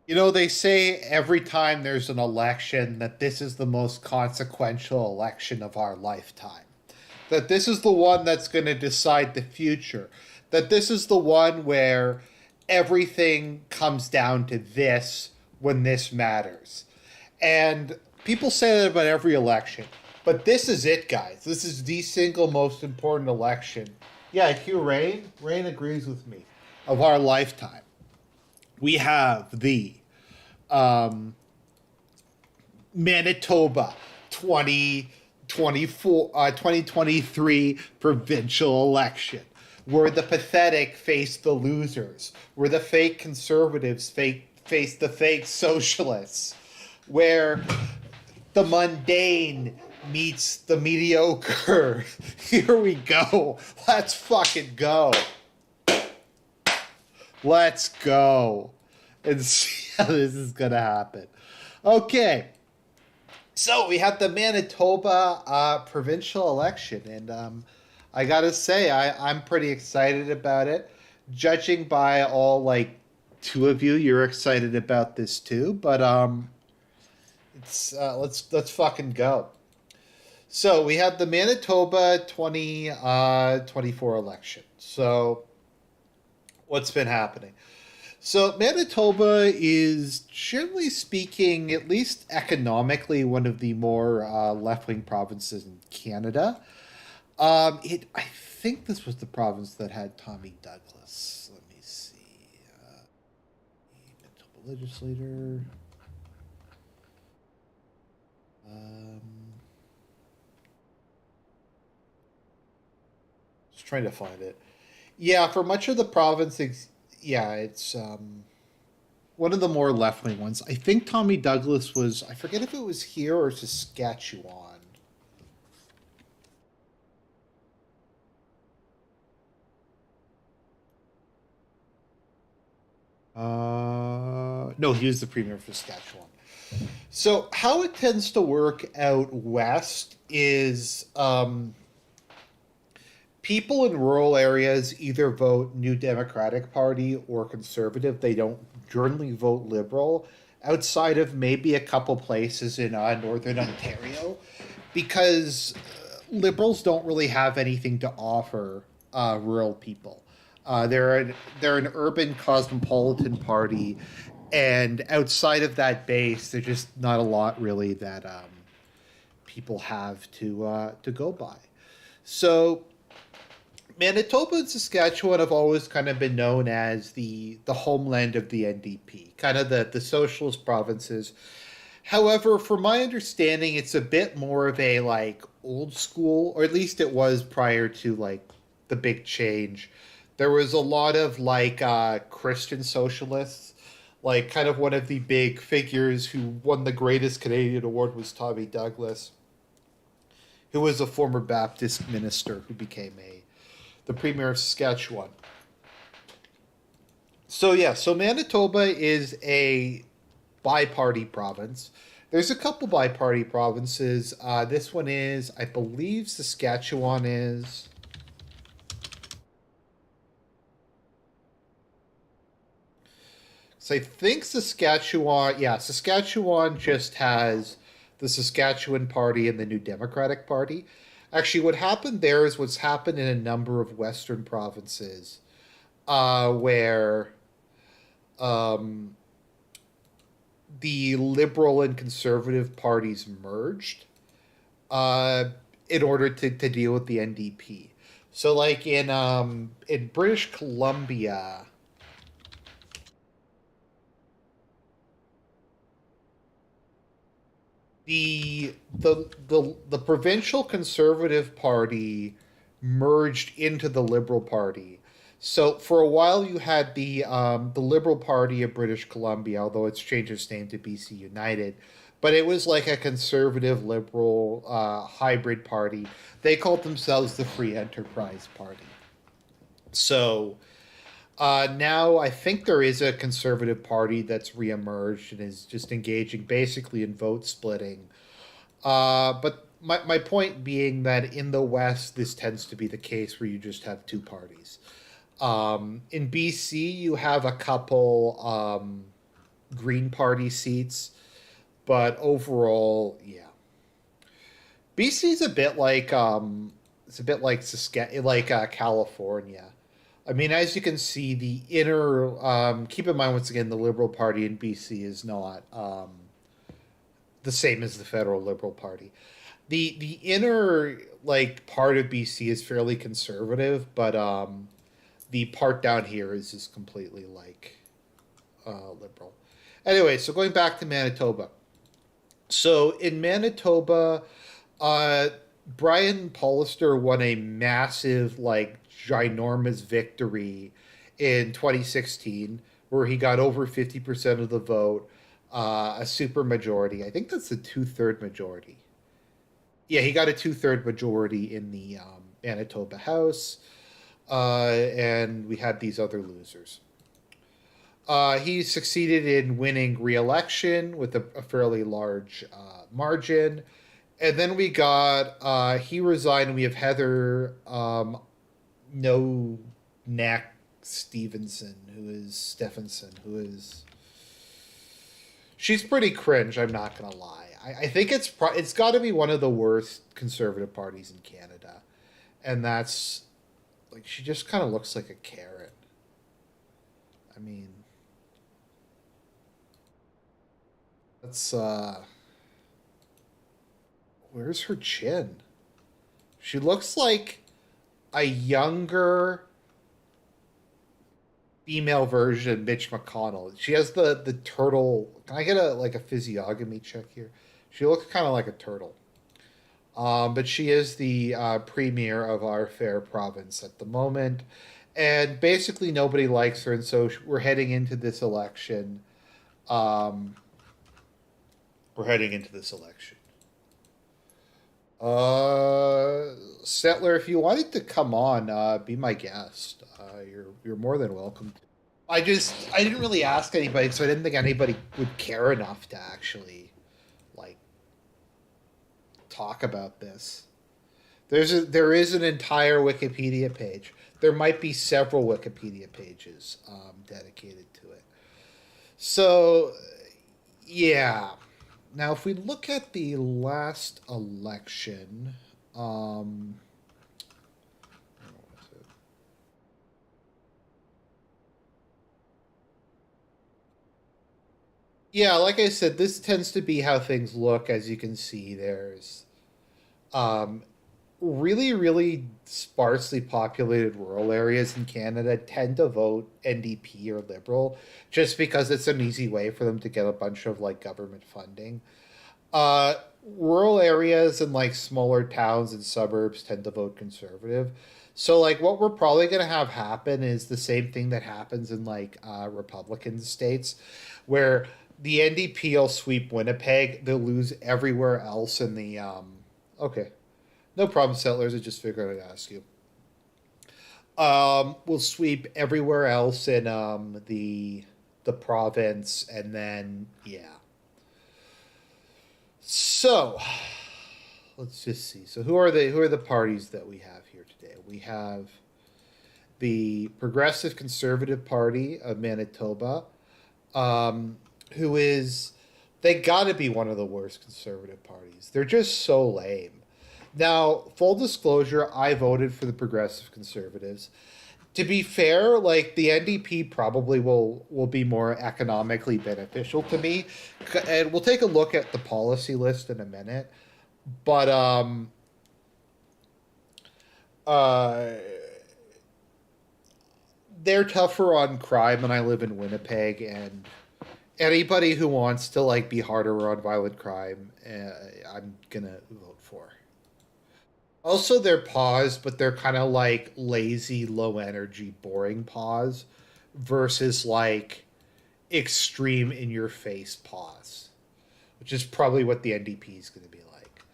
You know, they say every time there's an election that this is the most consequential election of our lifetime. That this is the one that's going to decide the future. That this is the one where everything comes down to this when this matters. And people say that about every election. But this is it, guys. This is the single most important election. Yeah, Hugh Rain agrees with me. Of our lifetime. We have the um, Manitoba 2023 provincial election, where the pathetic face the losers, where the fake conservatives face the fake socialists, where the mundane meets the mediocre. Here we go. Let's fucking go. Let's go and see how this is gonna happen. Okay, so we have the Manitoba provincial election, and I gotta say, I'm pretty excited about it. Judging by all like two of you, you're excited about this too. But it's let's fucking go. So we have the Manitoba 2024 election. So what's been happening? So Manitoba is, generally speaking, at least economically, one of the more left-wing provinces in Canada. I think this was the province that had Tommy Douglas. Let me see. Manitoba legislator. Um, just trying to find it. Yeah, for much of the province, yeah, it's one of the more left wing ones. I think Tommy Douglas was, I forget if it was here or Saskatchewan. No, he was the premier of Saskatchewan. So, how it tends to work out west is people in rural areas either vote New Democratic Party or Conservative. They don't generally vote Liberal outside of maybe a couple places in Northern Ontario because Liberals don't really have anything to offer rural people. They're an urban cosmopolitan party, and outside of that base, there's just not a lot really that people have to go by. So Manitoba and Saskatchewan have always kind of been known as the homeland of the NDP, kind of the socialist provinces. However, from my understanding, it's a bit more of a like old school, or at least it was prior to like the big change. There was a lot of like Christian socialists, like kind of one of the big figures who won the greatest Canadian award was Tommy Douglas, who was a former Baptist minister who became a the premier of Saskatchewan. So yeah, so Manitoba is a bi-party province. There's a couple bi-party provinces. This one is, I believe, Saskatchewan is. So I think Saskatchewan, yeah, Saskatchewan just has the Saskatchewan Party and the New Democratic Party. Actually, what happened there is what's happened in a number of Western provinces, where um, the Liberal and Conservative parties merged uh, in order to deal with the NDP. So, like in British Columbia, the provincial Conservative Party merged into the Liberal Party. So for a while you had the Liberal Party of British Columbia, although it's changed its name to BC United, but it was like a conservative liberal hybrid party. They called themselves the Free Enterprise Party. So now I think there is a conservative party that's reemerged and is just engaging basically in vote splitting. But my point being that in the West, this tends to be the case where you just have two parties. In BC, you have a couple. Green Party seats, but overall, yeah, BC's a bit like it's a bit like California. I mean, as you can see, the inner keep in mind once again the Liberal Party in BC is not the same as the federal Liberal Party. The inner like part of BC is fairly conservative, but the part down here is just completely like liberal. Anyway, so going back to Manitoba. So in Manitoba, uh, Brian Paulister won a massive, like, ginormous victory in 2016, where he got over 50% of the vote, a super majority. I think that's a two-third majority. Yeah, he got a two-third majority in the Manitoba House, and we had these other losers. He succeeded in winning re-election with a fairly large margin. And then we got he resigned. We have Heather no Knack Stephenson, who is she's pretty cringe. I'm not gonna lie. I think it's got to be one of the worst conservative parties in Canada, and that's like she just kind of looks like a Karen. I mean, that's where's her chin? She looks like a younger female version of Mitch McConnell. She has the turtle. Can I get a physiognomy check here? She looks kind of like a turtle. But she is the premier of our fair province at the moment, and basically nobody likes her, and so we're heading into this election. Um, we're heading into this election. Settler, if you wanted to come on, be my guest. You're more than welcome. I didn't really ask anybody, so I didn't think anybody would care enough to actually like talk about this. There is an entire Wikipedia page. There might be several Wikipedia pages dedicated to it. So yeah. Now, if we look at the last election, yeah, like I said, this tends to be how things look. As you can see, there's um, really, really sparsely populated rural areas in Canada tend to vote NDP or Liberal just because it's an easy way for them to get a bunch of like government funding. Uh, Rural areas and like smaller towns and suburbs tend to vote conservative. So like what we're probably going to have happen is the same thing that happens in like Republican states where the NDP will sweep Winnipeg, they'll lose everywhere else in the okay. No problem, settlers. I just figured I'd ask you. We'll sweep everywhere else in the province, and then yeah. So let's just see. So who are the parties that we have here today? We have the Progressive Conservative Party of Manitoba, who is they got to be one of the worst conservative parties. They're just so lame. Now, full disclosure, I voted for the Progressive Conservatives. To be fair, like the NDP probably will be more economically beneficial to me, and we'll take a look at the policy list in a minute. But uh, they're tougher on crime, and I live in Winnipeg, and anybody who wants to like be harder on violent crime, I'm gonna vote for. Also, they're paws, but they're kind of like lazy, low energy, boring paws versus like extreme in your face paws, which is probably what the NDP is going to be like.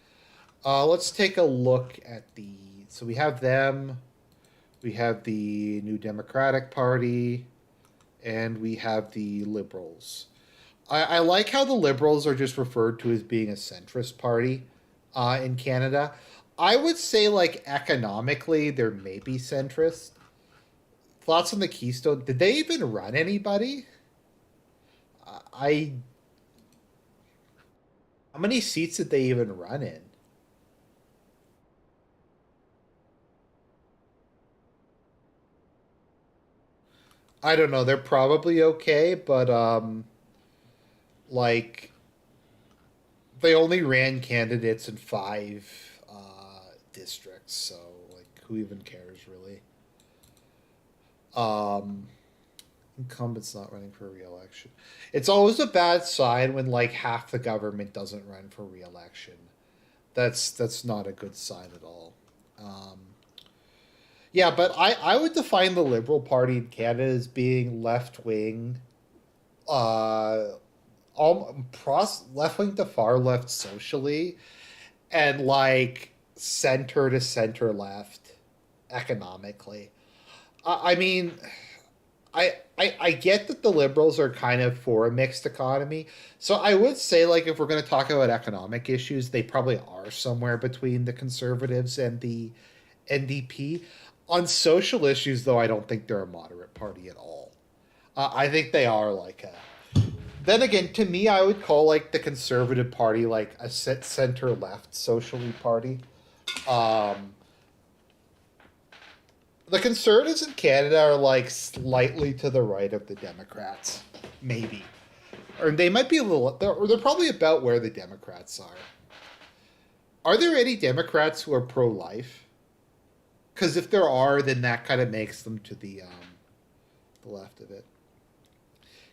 Let's take a look at the. So we have them, we have the New Democratic Party, and we have the Liberals. I like how the Liberals are just referred to as being a centrist party in Canada. I would say, like, economically, they're maybe centrist. Thoughts on the Keystone? Did they even run anybody? I how many seats did they even run in? I don't know. They're probably okay, but like they only ran candidates in five districts, so like who even cares really? Um, Incumbents not running for re-election. It's always a bad sign when like half the government doesn't run for re-election. That's not a good sign at all. Um, yeah, but I would define the Liberal Party in Canada as being left wing, uh, left wing to far left socially, and like center to center left economically. I mean, I get that the liberals are kind of for a mixed economy. So I would say, like, if we're going to talk about economic issues, they probably are somewhere between the conservatives and the NDP. On social issues, though, I don't think they're a moderate party at all. I think they are like a. Then again, to me, I would call like the conservative party like a center left socially party. Um, the conservatives in Canada are like slightly to the right of the Democrats, maybe, or they might be a little. They're probably about where the Democrats are. Are there any Democrats who are pro-life? Because if there are, then that kind of makes them to the left of it.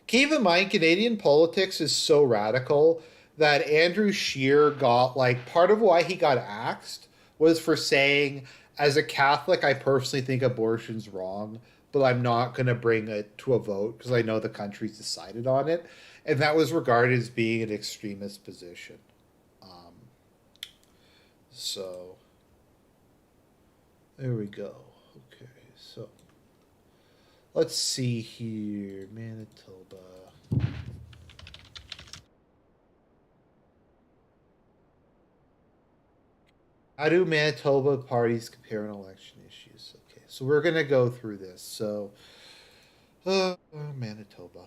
Keep in mind, Canadian politics is so radical that Andrew Scheer got like part of why he got axed was for saying, as a Catholic, I personally think abortion's wrong, but I'm not going to bring it to a vote because I know the country's decided on it. And that was regarded as being an extremist position. Um, so, there we go. Okay, so let's see here. Manitoba. How do Manitoba parties compare in election issues? Okay, so we're going to go through this. So, Manitoba.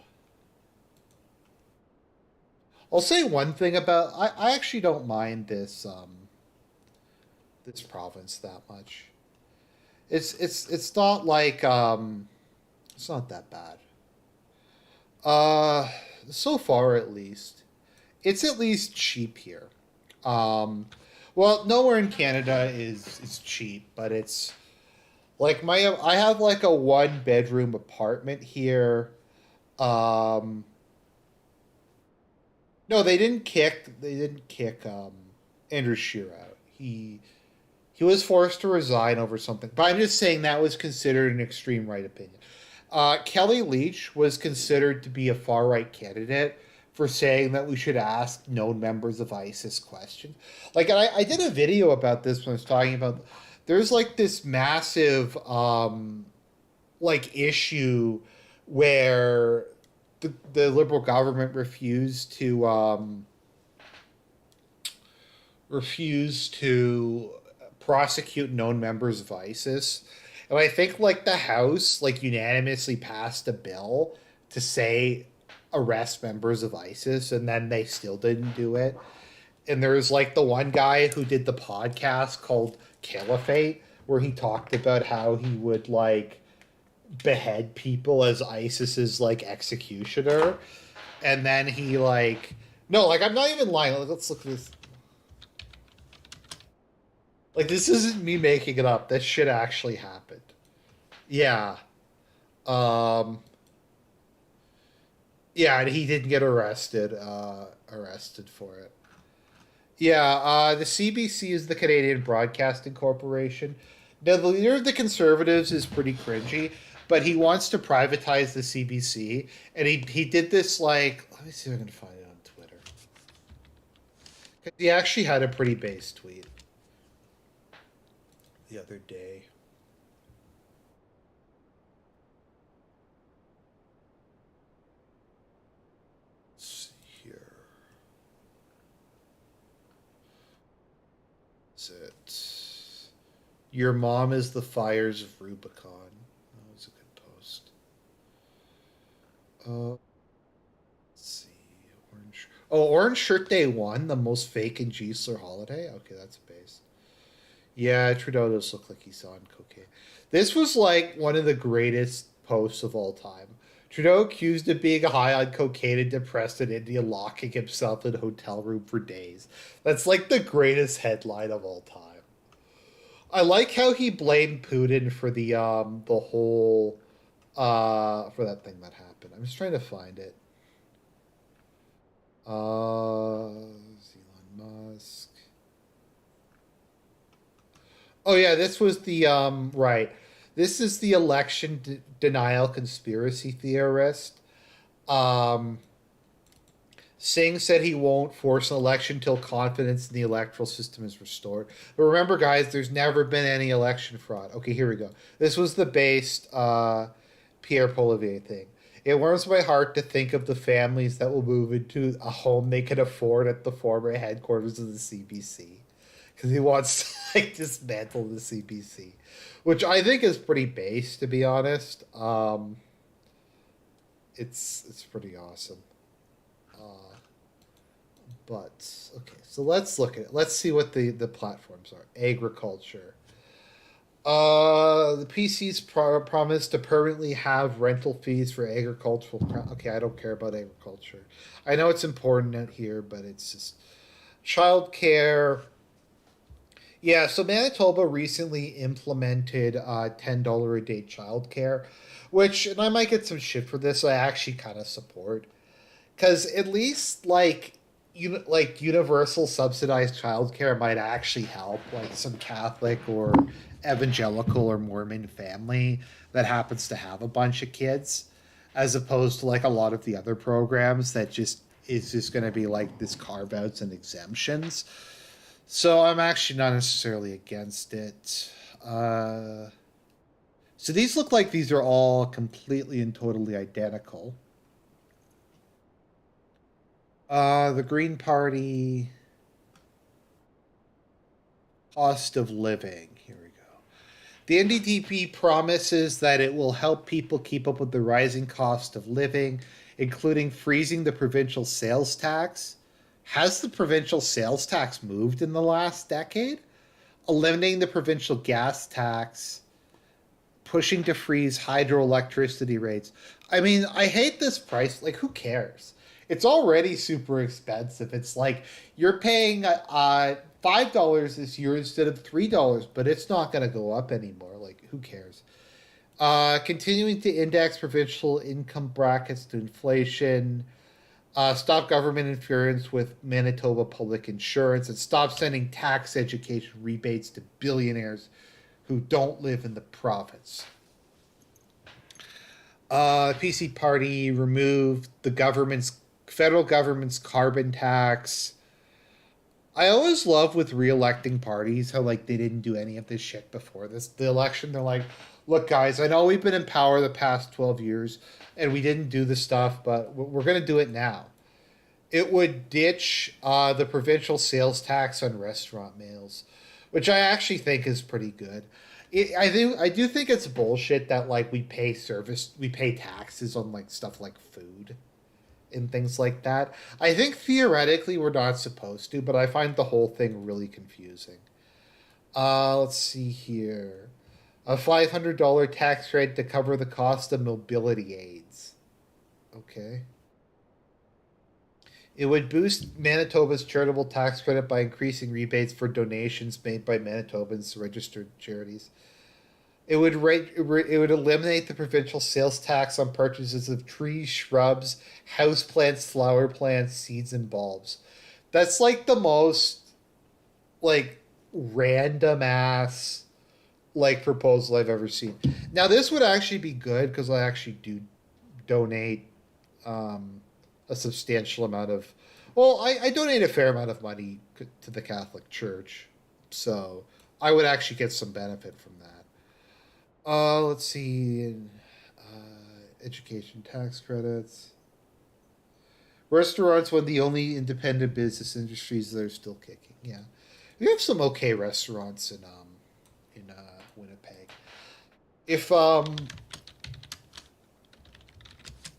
I'll say one thing about I actually don't mind this province that much. It's not like it's not that bad. Uh, so far at least, it's at least cheap here. Um, well, nowhere in Canada is cheap, but it's like my I have like a one bedroom apartment here. Um, no, they didn't kick Andrew Scheer out. He was forced to resign over something. But I'm just saying that was considered an extreme right opinion. Kelly Leach was considered to be a far right candidate for saying that we should ask known members of ISIS questions. Like, I did a video about this when I was talking about. There's like this massive like issue where the liberal government refused to prosecute known members of ISIS. And I think like the House like unanimously passed a bill to say arrest members of ISIS, and then they still didn't do it. And there's like the one guy who did the podcast called Caliphate, where he talked about how he would like behead people as ISIS's like executioner, and then he like no, like I'm not even lying. Let's look at this. Like this isn't me making it up. That shit actually happened. Yeah. Um yeah, and he didn't get arrested for it. Yeah, the CBC is the Canadian Broadcasting Corporation. Now, the leader of the Conservatives is pretty cringy, but he wants to privatize the CBC, and he did this like let me see if I can find it on Twitter. 'Cause he actually had a pretty base tweet the other day. Let's see here. Is it? Your mom is the fires of Rubicon. That was a good post. Let's see. Oh, Orange Shirt Day 1, the most fake and Giesler holiday? Okay, that's a base. Yeah, Trudeau does look like he's on cocaine. This was like one of the greatest posts of all time. Trudeau accused of being high on cocaine and depressed in India, locking himself in a hotel room for days. That's like the greatest headline of all time. I like how he blamed Putin for the whole for that thing that happened. I'm just trying to find it. Elon Musk. Oh yeah, this was the right. This is the election denial conspiracy theorist. Um, Singh said he won't force an election till confidence in the electoral system is restored. But remember, guys, there's never been any election fraud. Okay, here we go. This was the based Pierre Polivier thing. It warms my heart to think of the families that will move into a home they can afford at the former headquarters of the CBC. Because he wants to like dismantle the CBC, which I think is pretty base, to be honest. It's pretty awesome. Uh, but okay, so let's look at it. Let's see what the platforms are. Agriculture. The PC's promised to permanently have rental fees for agricultural. Okay, I don't care about agriculture. I know it's important out here, but it's just childcare. Yeah, so Manitoba recently implemented $10 a day childcare, which, and I might get some shit for this. I actually kind of support because at least like universal subsidized childcare might actually help like some Catholic or evangelical or Mormon family that happens to have a bunch of kids, as opposed to like a lot of the other programs that just is just going to be like this carve outs and exemptions. So I'm actually not necessarily against it. So these look like these are all completely and totally identical. The Green Party, cost of living. Here we go. The NDTP promises that it will help people keep up with the rising cost of living, including freezing the provincial sales tax. Has the provincial sales tax moved in the last decade? Eliminating the provincial gas tax, pushing to freeze hydroelectricity rates. I mean, I hate this price. Like, who cares? It's already super expensive. It's like you're paying $5 this year instead of $3, but it's not going to go up anymore. Like, who cares? Continuing to index provincial income brackets to inflation. Stop government interference with Manitoba public insurance, and stop sending tax education rebates to billionaires who don't live in the province. PC Party removed the federal government's carbon tax. I always love with re-electing parties how like they didn't do any of this shit before the election. They're like, look, guys, I know we've been in power the past 12 years, and we didn't do the stuff, but we're going to do it now. It would ditch the provincial sales tax on restaurant meals, which I actually think is pretty good. I do think it's bullshit that like we pay taxes on like stuff like food and things like that. I think theoretically we're not supposed to, but I find the whole thing really confusing. Let's see here. A $500 tax rate to cover the cost of mobility aids. Okay. It would boost Manitoba's charitable tax credit by increasing rebates for donations made by Manitobans to registered charities. It would eliminate the provincial sales tax on purchases of trees, shrubs, house plants, flower plants, seeds, and bulbs. That's like the most like random ass like proposal I've ever seen. Now this would actually be good because I actually do donate a substantial amount of. Well, I donate a fair amount of money to the Catholic Church, so I would actually get some benefit from that. Let's see. Education tax credits. Restaurants, one of the only independent business industries that are still kicking. Yeah, we have some okay restaurants in Winnipeg. If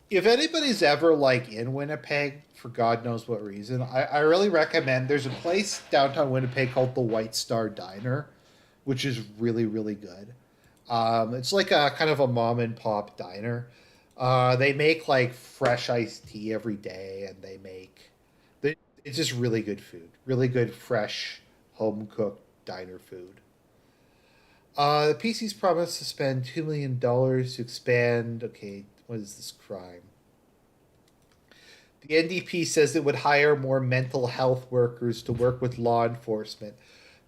if anybody's ever like in Winnipeg for God knows what reason. I really recommend. There's a place downtown Winnipeg called the White Star Diner, which is really really good. It's like a kind of a mom and pop diner. They make like fresh iced tea every day, and they, it's just really good food, really good fresh home cooked diner food. The PC's promised to spend $2 million to expand. Okay, what is this crime? The NDP says it would hire more mental health workers to work with law enforcement.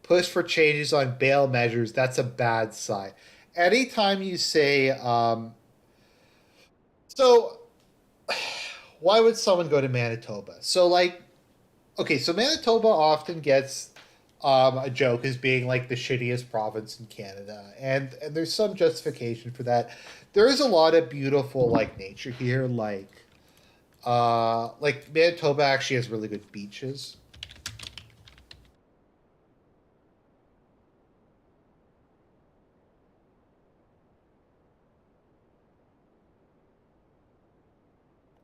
Push for changes on bail measures. That's a bad sign. Anytime you say, so why would someone go to Manitoba? So, like, okay, so Manitoba often gets a joke as being like the shittiest province in Canada, and there's some justification for that. There is a lot of beautiful like nature here, like Manitoba actually has really good beaches.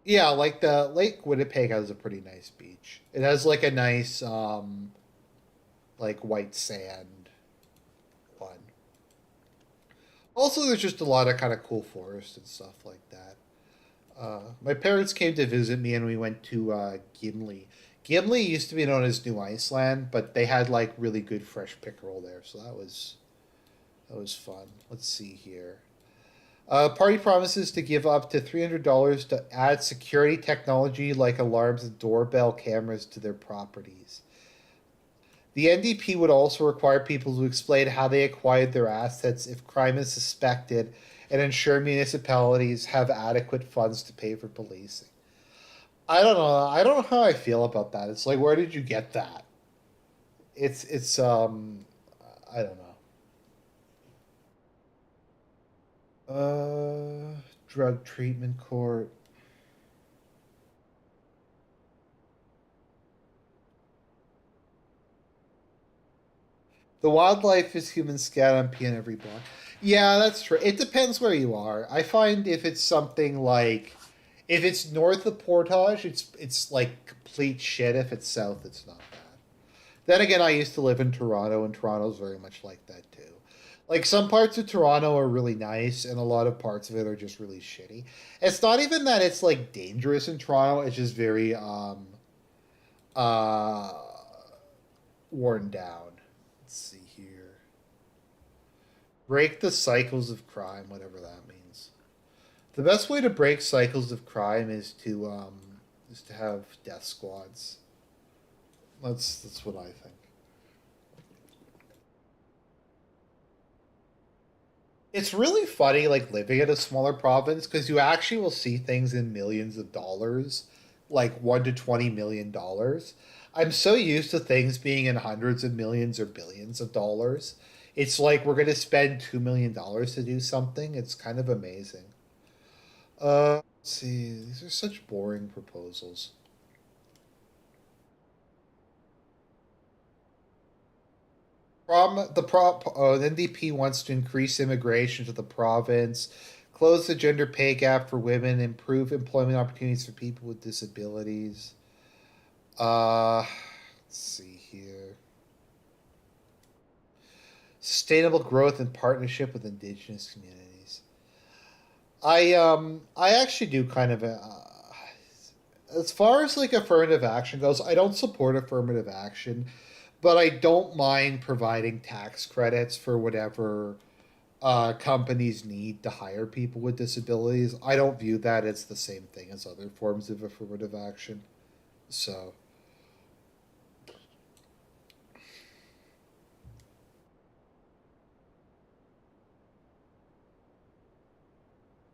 Yeah, like the Lake Winnipeg has a pretty nice beach. It has like a nice like white sand one. Also, there's just a lot of kind of cool forest and stuff like that. My parents came to visit me, and we went to Gimli. Gimli used to be known as New Iceland, but they had like really good fresh pickerel there, so that was fun. Let's see here. Party promises to give up to $300 to add security technology like alarms and doorbell cameras to their properties. The NDP would also require people to explain how they acquired their assets if crime is suspected and ensure municipalities have adequate funds to pay for policing. I don't know. I don't know how I feel about that. It's like, where did you get that? It's I don't know. Drug treatment court. The wildlife is human scat on pee on every block. Yeah, that's true. It depends where you are. I find if it's something like, if it's north of Portage, it's like complete shit. If it's south, it's not bad. Then again, I used to live in Toronto, and Toronto's very much like that too. Like some parts of Toronto are really nice, and a lot of parts of it are just really shitty. It's not even that it's like dangerous in Toronto. It's just very uh worn down. Let's see here. Break the cycles of crime, whatever that means. The best way to break cycles of crime is to have death squads. That's what I think. It's really funny, like living in a smaller province, because you actually will see things in millions of dollars, like $1 to $20 million. I'm so used to things being in hundreds of millions or billions of dollars. It's like we're gonna spend $2 million to do something. It's kind of amazing. Let's see. These are such boring proposals. The NDP wants to increase immigration to the province, close the gender pay gap for women, improve employment opportunities for people with disabilities. Let's see here. Sustainable growth and partnership with indigenous communities. I actually do kind of as far as like affirmative action goes, I don't support affirmative action, but I don't mind providing tax credits for whatever companies need to hire people with disabilities. I don't view that as the same thing as other forms of affirmative action. So,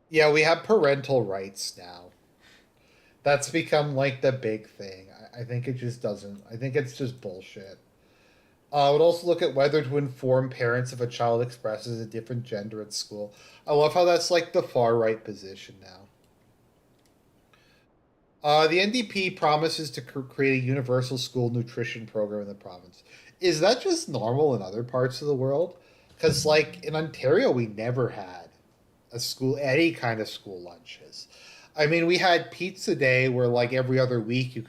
yeah, we have parental rights now. That's become like the big thing. I think it just doesn't. I think it's just bullshit. I would also look at whether to inform parents if a child expresses a different gender at school. I love how that's like the far right position now. The NDP promises to create a universal school nutrition program in the province. Is that just normal in other parts of the world? Because, like, in Ontario, we never had a school, any kind of school lunches. I mean, we had pizza day where like every other week you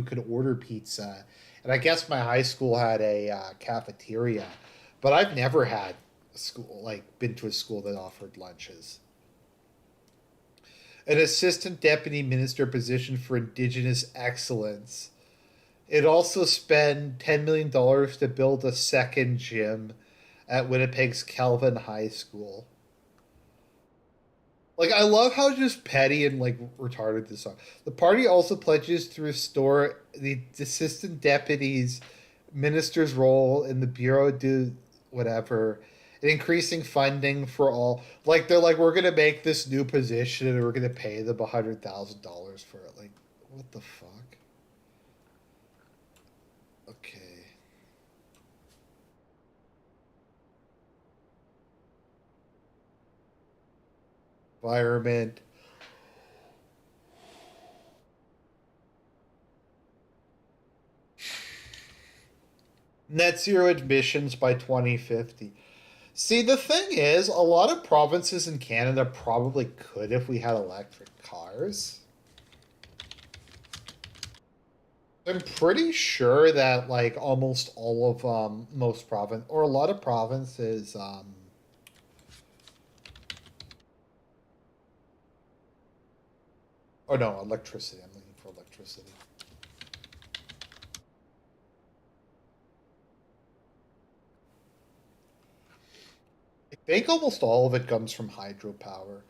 could order pizza, and I guess my high school had a cafeteria, but I've never had a school like been to a school that offered lunches. An assistant deputy minister position for Indigenous excellence. It also spent $10 million to build a second gym at Winnipeg's Calvin High School. Like I love how just petty and like retarded this are. The party also pledges to restore the assistant deputy's minister's role in the Bureau de whatever, and increasing funding for all. Like they're like we're gonna make this new position and we're gonna pay them $100,000 for it. Like what the fuck? Okay, environment. Net zero emissions by 2050. See, the thing is, a lot of provinces in Canada probably could if we had electric cars. I'm pretty sure that like almost all of most province or a lot of provinces oh no, electricity. I'm looking for electricity. I think almost all of it comes from hydropower.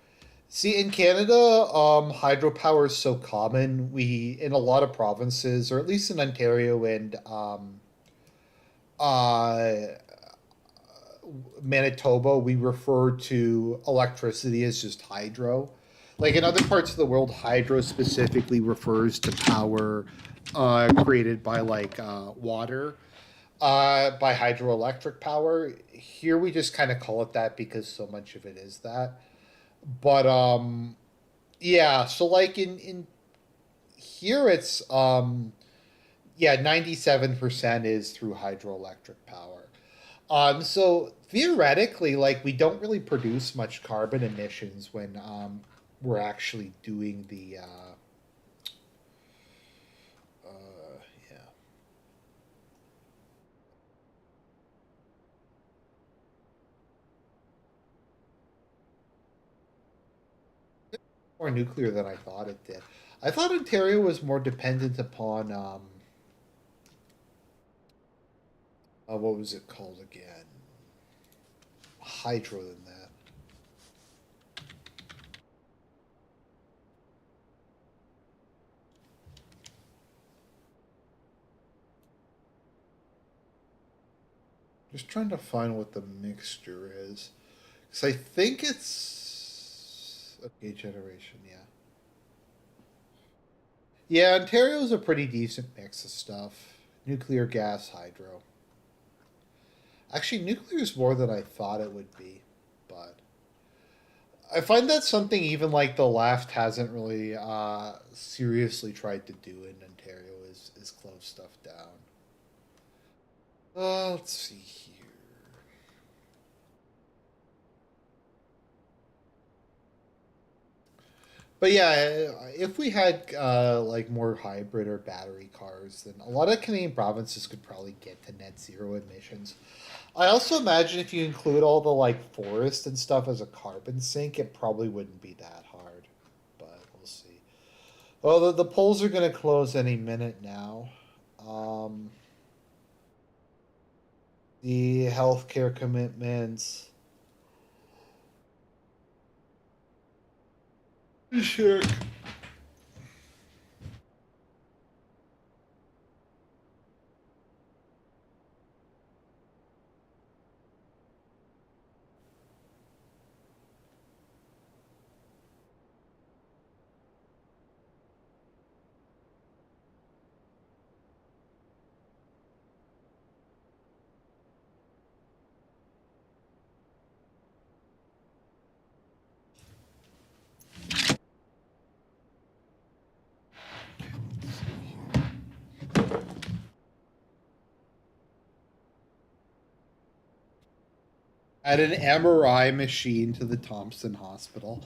See, in Canada, hydropower is so common. We in a lot of provinces, or at least in Ontario and uh, Manitoba, we refer to electricity as just hydro. Like in other parts of the world, hydro specifically refers to power created by like water, by hydroelectric power. Here we just kind of call it that because so much of it is that. But yeah, so like in here it's yeah, 97% is through hydroelectric power. So theoretically, like we don't really produce much carbon emissions when we're actually doing the yeah. More nuclear than I thought it did. I thought Ontario was more dependent upon what was it called again? Hydro than that. Just trying to find what the mixture is. Because I think it's okay, generation, yeah. Yeah, Ontario's a pretty decent mix of stuff. Nuclear, gas, hydro. Actually, nuclear is more than I thought it would be, but I find that something even like the left hasn't really seriously tried to do in Ontario is close stuff down. Let's see here. But yeah, if we had like more hybrid or battery cars, then a lot of Canadian provinces could probably get to net zero emissions. I also imagine if you include all the like forest and stuff as a carbon sink, it probably wouldn't be that hard. But we'll see. Well, the polls are going to close any minute now. Um, the healthcare commitments. Sure. At an MRI machine to the Thompson Hospital.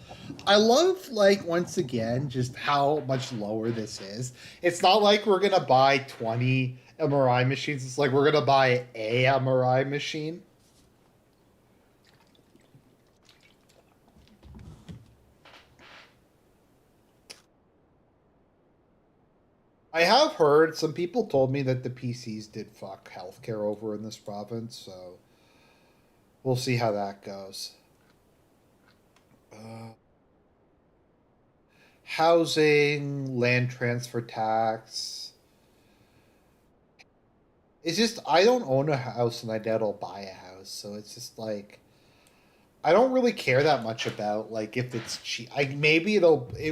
I love, like, once again, just how much lower this is. It's not like we're gonna buy 20 MRI machines. It's like we're gonna buy a MRI machine. I have heard some people told me that the PCs did fuck healthcare over in this province, so we'll see how that goes. Uh, Housing, land transfer tax. It's just I don't own a house and I doubt I'll buy a house, so it's just like I don't really care that much about like if it's cheap. I maybe it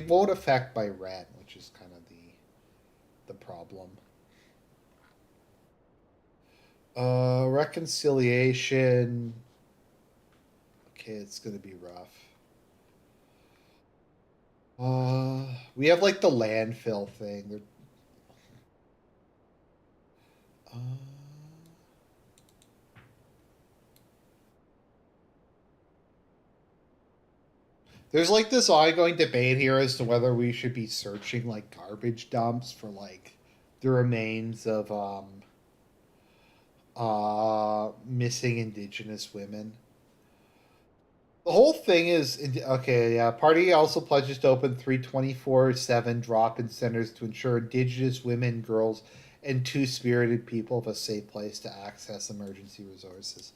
won't affect my rent, which is kind of the problem. Reconciliation. Okay, it's gonna be rough. We have like the landfill thing. Uh, there's like this ongoing debate here as to whether we should be searching like garbage dumps for like the remains of missing indigenous women. The whole thing is okay. Yeah, party also pledges to open 324/7 drop-in centers to ensure indigenous women, girls, and two-spirited people have a safe place to access emergency resources.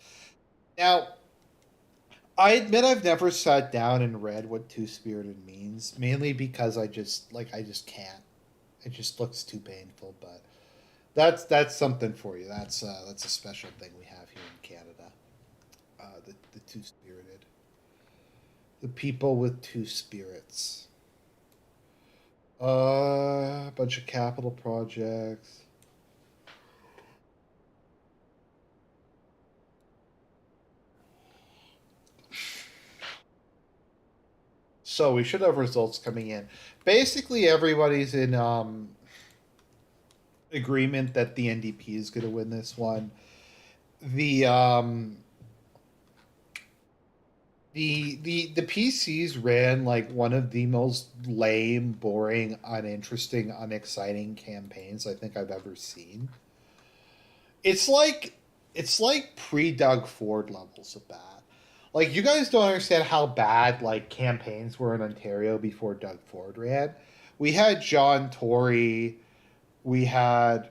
Now, I admit I've never sat down and read what two-spirited means, mainly because I just can't. It just looks too painful. But that's something for you. That's a special thing we have here in Canada. The two-spirited. The people with two spirits. A bunch of capital projects. So we should have results coming in. Basically, everybody's in agreement that the NDP is going to win this one. The the PCs ran like one of the most lame, boring, uninteresting, unexciting campaigns I think I've ever seen. It's like it's like pre Doug Ford levels of bad. Like you guys don't understand how bad like campaigns were in Ontario before Doug Ford ran. We had John Tory. We had.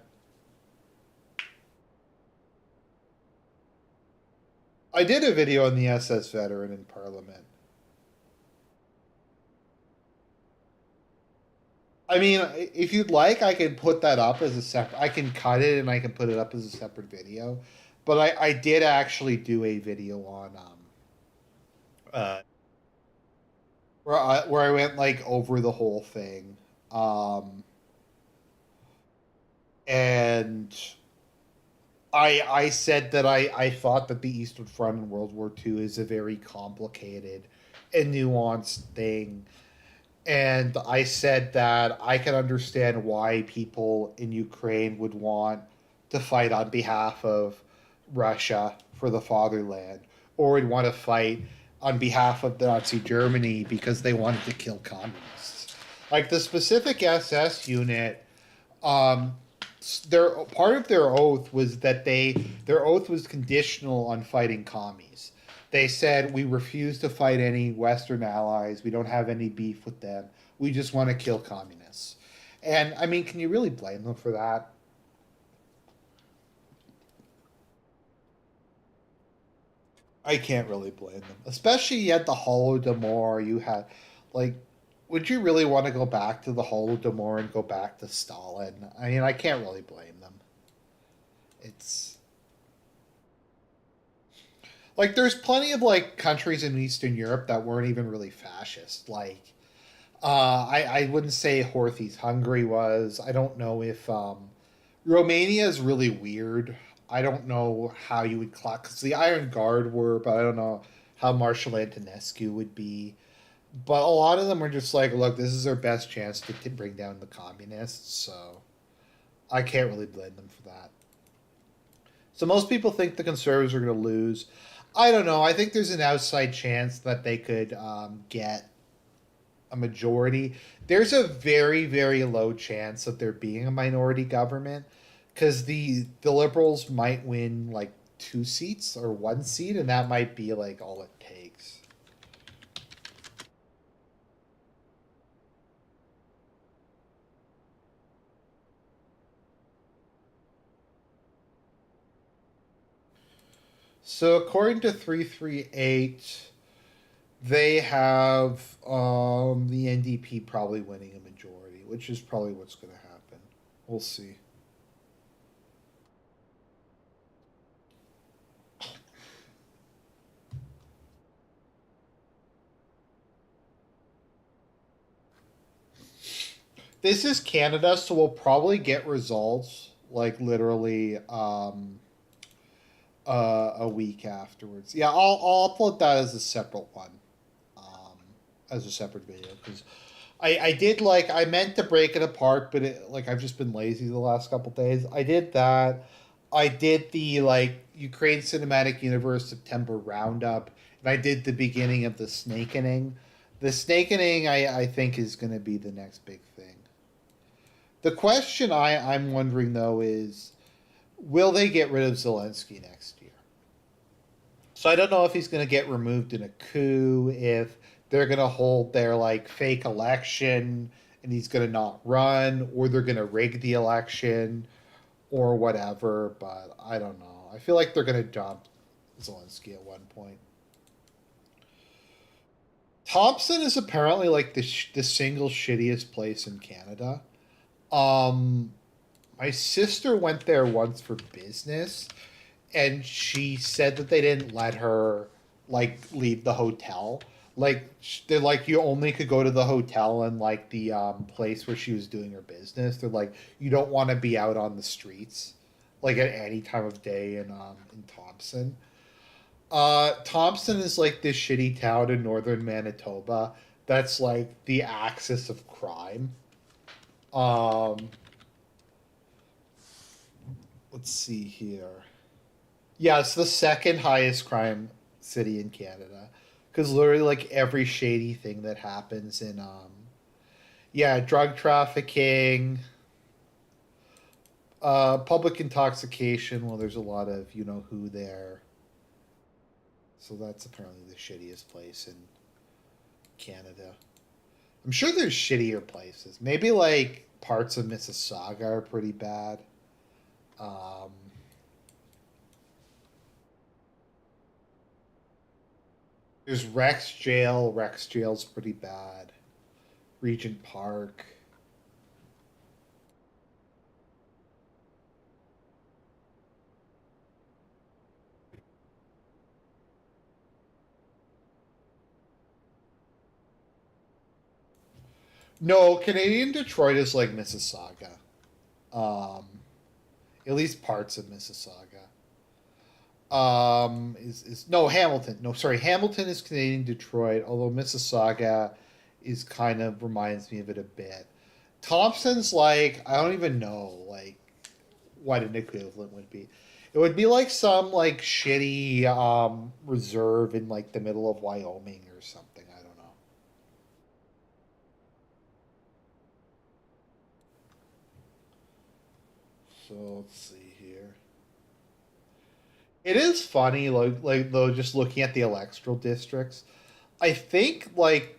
I did a video on the SS veteran in Parliament. I mean, if you'd like, I can put that up as a separate. I can cut it and I can put it up as a separate video. But I did actually do a video on uh where I went like over the whole thing, um and I said that I thought that the Eastern Front in World War II is a very complicated and nuanced thing. And I said that I can understand why people in Ukraine would want to fight on behalf of Russia for the fatherland, or would want to fight on behalf of Nazi Germany because they wanted to kill communists. Like the specific SS unit, um, their part of their oath was that their oath was conditional on fighting commies. They said we refuse to fight any Western allies. We don't have any beef with them. We just want to kill communists. And I mean, can you really blame them for that? I can't really blame them. Especially you had the Holodomor. You had, like, would you really want to go back to the Holodomor and go back to Stalin? I mean, I can't really blame them. It's like there's plenty of like countries in Eastern Europe that weren't even really fascist. Like, I wouldn't say Horthy's Hungary was. I don't know if Romania is really weird. I don't know how you would clock because the Iron Guard were, but I don't know how Marshal Antonescu would be. But a lot of them are just like, look, this is our best chance to bring down the communists. So I can't really blame them for that. So most people think the conservatives are going to lose. I don't know. I think there's an outside chance that they could get a majority. There's a very, very low chance of there being a minority government because the liberals might win like two seats or one seat, and that might be like all it takes. So according to 338, they have the NDP probably winning a majority, which is probably what's going to happen. We'll see. This is Canada, so we'll probably get results like literally a week afterwards. Yeah, I'll upload that as a separate one, um, as a separate video because I did like I meant to break it apart, but like I've just been lazy the last couple days. I did that. I did the like Ukraine Cinematic Universe September roundup, and I did the beginning of the Snakening. The Snakening I think is going to be the next big thing. The question I'm wondering though is, will they get rid of Zelensky next year? So I don't know if he's going to get removed in a coup, if they're going to hold their like fake election and he's going to not run, or they're going to rig the election or whatever. But I don't know. I feel like they're going to dump Zelensky at one point. Thompson is apparently like the single shittiest place in Canada. Um, my sister went there once for business, and she said that they didn't let her like leave the hotel. Like they're like you only could go to the hotel and like the place where she was doing her business. They're like you don't want to be out on the streets like at any time of day in Thompson. Thompson is like this shitty town in northern Manitoba that's like the axis of crime. Um, let's see here. Yeah, it's the second highest crime city in Canada because literally like every shady thing that happens in yeah, drug trafficking, public intoxication. Well, there's a lot of you know who there, so that's apparently the shittiest place in Canada. I'm sure there's shittier places. Maybe like parts of Mississauga are pretty bad. Um, there's Rex Jail. Rex Jail's pretty bad. Regent Park. No, Canadian Detroit is like Mississauga. Um, at least parts of Mississauga. Is no Hamilton. No, sorry, Hamilton is Canadian Detroit. Although Mississauga is kind of reminds me of it a bit. Thompson's like I don't even know like what an equivalent would be. It would be like some like shitty reserve in like the middle of Wyoming or something. I don't know. So let's see here. It is funny, like though, just looking at the electoral districts. I think like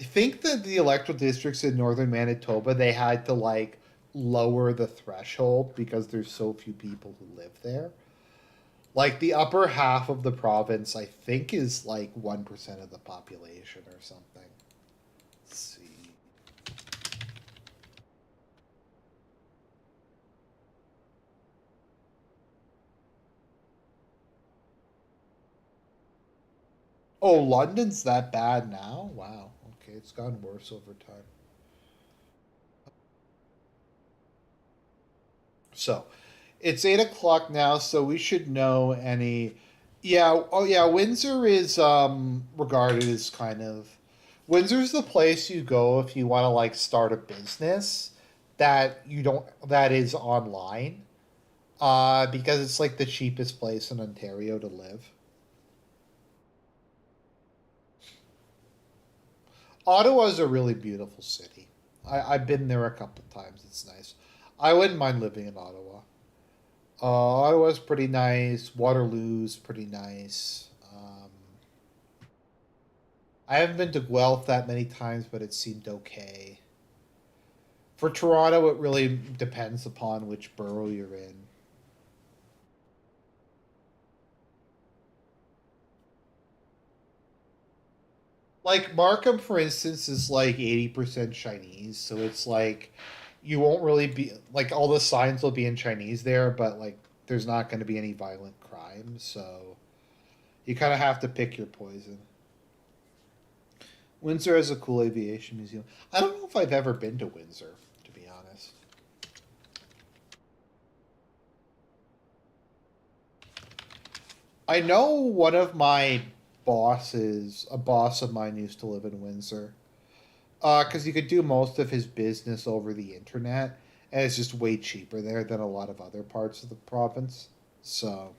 I think that the electoral districts in northern Manitoba they had to like lower the threshold because there's so few people who live there. Like the upper half of the province, I think, is like 1% of the population or something. Let's see. Oh, London's that bad now? Wow. Okay, it's gotten worse over time. So, it's 8 o'clock now, so we should know any. Yeah. Oh, yeah. Windsor is regarded as kind of. Windsor's the place you go if you want to like start a business that you don't that is online. Because it's like the cheapest place in Ontario to live. Ottawa's a really beautiful city. I've been there a couple times. It's nice. I wouldn't mind living in Ottawa. Ottawa's pretty nice. Waterloo's pretty nice. I haven't been to Guelph that many times, but it seemed okay. For Toronto, it really depends upon which borough you're in. Like Markham, for instance, is like 80% Chinese, so it's like you won't really be like all the signs will be in Chinese there, but like there's not going to be any violent crime, so you kind of have to pick your poison. Windsor has a cool aviation museum. I don't know if I've ever been to Windsor, to be honest. I know one of my bosses, a boss of mine, used to live in Windsor. Because you could do most of his business over the internet, and it's just way cheaper there than a lot of other parts of the province. So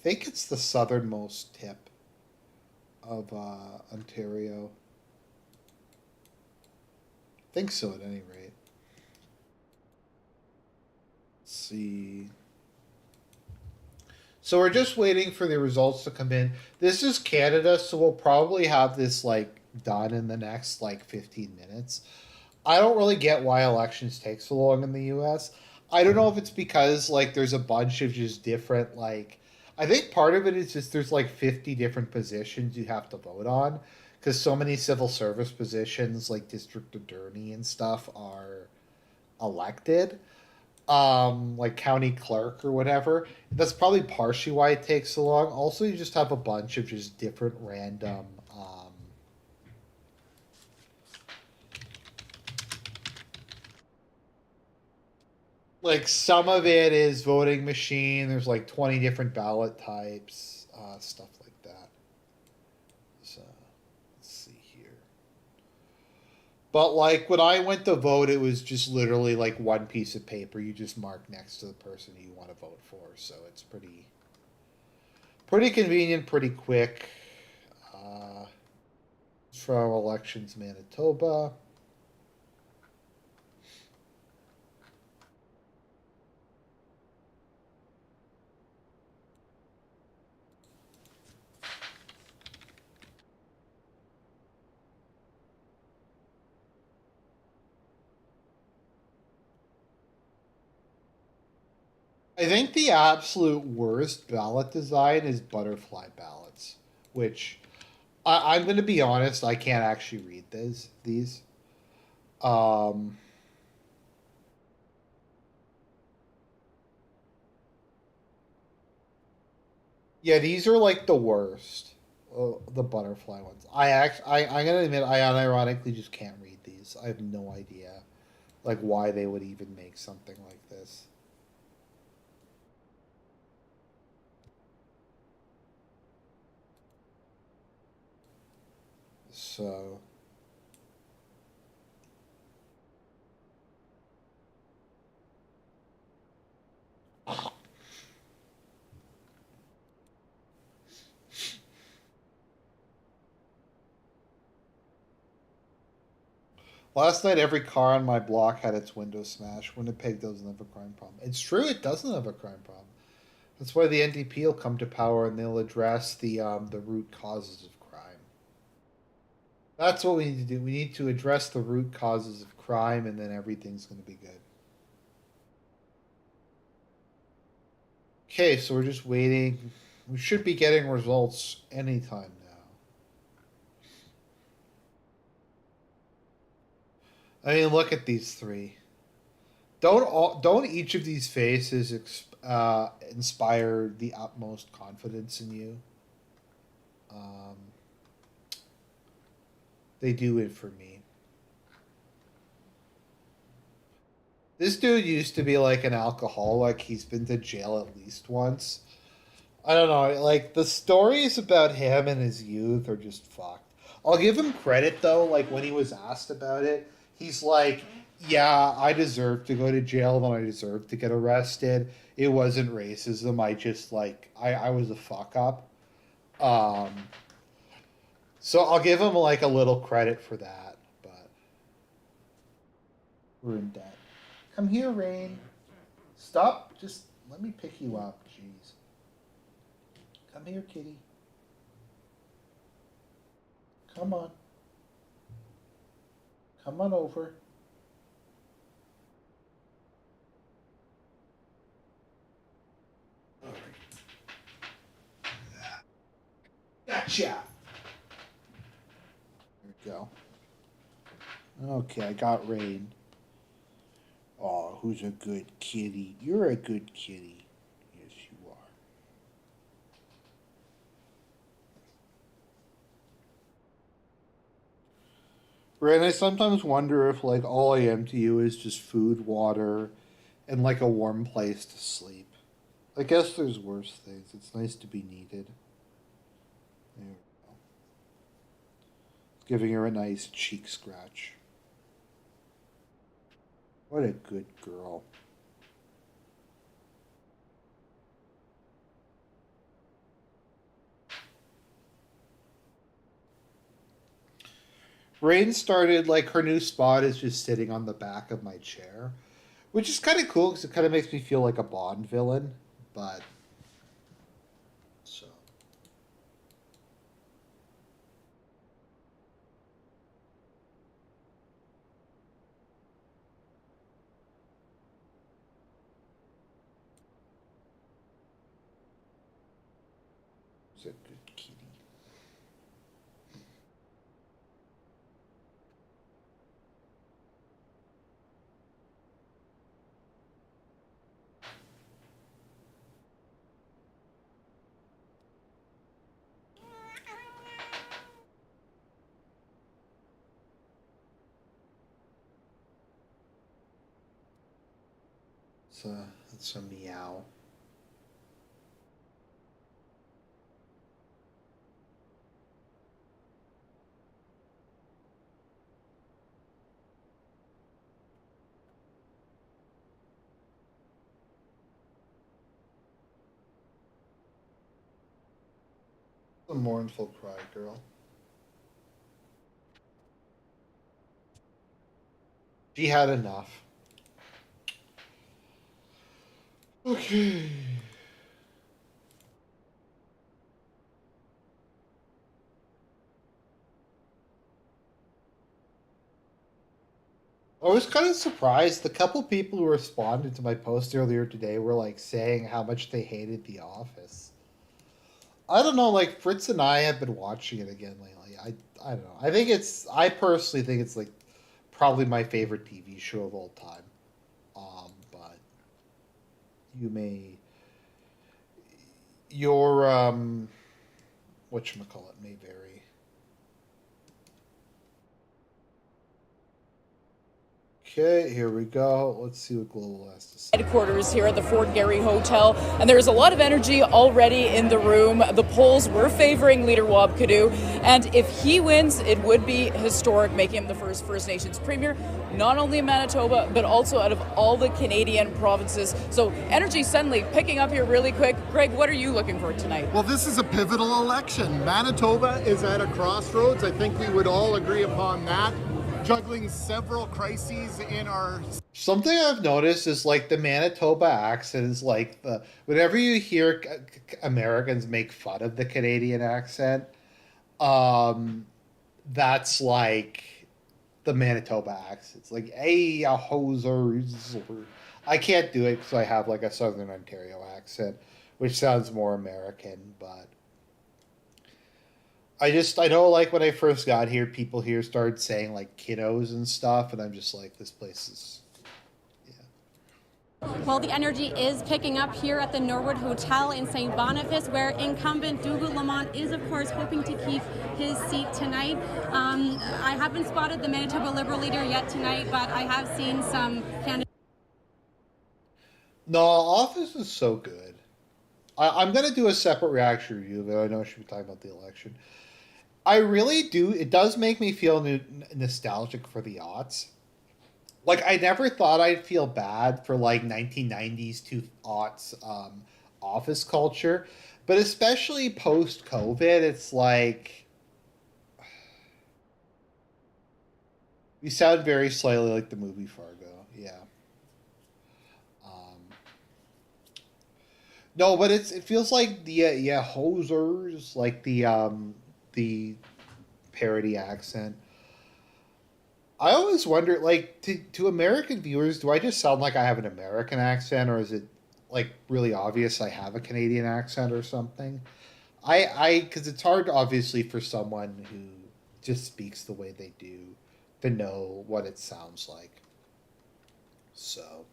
I think it's the southernmost tip of Ontario. I think so, at any rate. Let's see. So we're just waiting for the results to come in. This is Canada, so we'll probably have this like done in the next like 15 minutes. I don't really get why elections take so long in the US. I don't know if it's because like there's a bunch of just different like I think part of it is just there's like 50 different positions you have to vote on because so many civil service positions like district attorney and stuff are elected, like county clerk or whatever. That's probably partially why it takes so long. Also, you just have a bunch of just different random like some of it is voting machine. There's like 20 different ballot types, stuff like that. So let's see here. But like when I went to vote, it was just literally like one piece of paper. You just mark next to the person you want to vote for. So it's pretty convenient, pretty quick. Uh, from elections Manitoba. I think the absolute worst ballot design is butterfly ballots, which I'm going to be honest, I can't actually read these. Um, yeah, these are like the worst. The butterfly ones. I'm gonna admit, I unironically just can't read these. I have no idea, like why they would even make something like this. So last night, every car on my block had its window smashed. Winnipeg doesn't have a crime problem. It's true, it doesn't have a crime problem. That's why the NDP will come to power and they'll address the root causes of crime. That's what we need to do. We need to address the root causes of crime, and then everything's going to be good. Okay, so we're just waiting. We should be getting results anytime now. I mean, look at these three. Don't each of these faces inspire the utmost confidence in you? Um, they do it for me. This dude used to be like an alcoholic. He's been to jail at least once. I don't know. Like the stories about him and his youth are just fucked. I'll give him credit though. Like when he was asked about it, he's like, "Yeah, I deserve to go to jail and I deserve to get arrested. It wasn't racism. I just I was a fuck up." Um, so I'll give him like a little credit for that. But we're in debt. Come here, Rain. Stop. Just let me pick you up. Jeez. Come here, kitty. Come on. Come on over. All right. Gotcha. There we go. Okay, I got Rain. Oh, who's a good kitty? You're a good kitty. Yes, you are. Rain, I sometimes wonder if like all I am to you is just food, water, and like a warm place to sleep. I guess there's worse things. It's nice to be needed. There we go. Giving her a nice cheek scratch. What a good girl. Rain started like her new spot is just sitting on the back of my chair, which is kind of cool because it kind of makes me feel like a Bond villain. But so it's a good kitty. It's a meow. A mournful cry, girl. She had enough. Okay. I was kind of surprised. The couple people who responded to my post earlier today were like saying how much they hated The Office. I don't know. Like Fritz and I have been watching it again lately. I don't know. I personally think it's like probably my favorite TV show of all time. But you may your whatchamacallit may vary. Okay, here we go. Let's see what Global has to say. Headquarters here at the Fort Garry Hotel, and there's a lot of energy already in the room. The polls were favoring Leader Wabkidu, and if he wins, it would be historic, making him the first First Nations premier, not only in Manitoba, but also out of all the Canadian provinces. So energy suddenly picking up here really quick. Greg, what are you looking for tonight? Well, this is a pivotal election. Manitoba is at a crossroads. I think we would all agree upon that. Juggling several crises in our... Something I've noticed is like the Manitoba accent is like the whenever you hear Americans make fun of the Canadian accent, that's like the Manitoba accent. It's like, hey, a hosers. I can't do it because I have like a Southern Ontario accent, which sounds more American, but I know like when I first got here, people here started saying like kiddos and stuff, and I'm just like, this place is, yeah. Well, the energy is picking up here at the Norwood Hotel in St. Boniface, where incumbent Douglas Lamont is, of course, hoping to keep his seat tonight. I haven't spotted the Manitoba Liberal leader yet tonight, but I have seen some candidates. No, Office is so good. I'm going to do a separate reaction review, but I know I should be talking about the election. I really do. It does make me feel nostalgic for the aughts. Like I never thought I'd feel bad for like 1990s to aughts office culture, but especially post COVID, it's like we sound very slightly like the movie Fargo. Yeah. Um, no, but it feels like the yeah hosers like the parody accent. I always wonder, like, to American viewers, do I just sound like I have an American accent, or is it like really obvious I have a Canadian accent or something? Because it's hard, obviously, for someone who just speaks the way they do to know what it sounds like. So,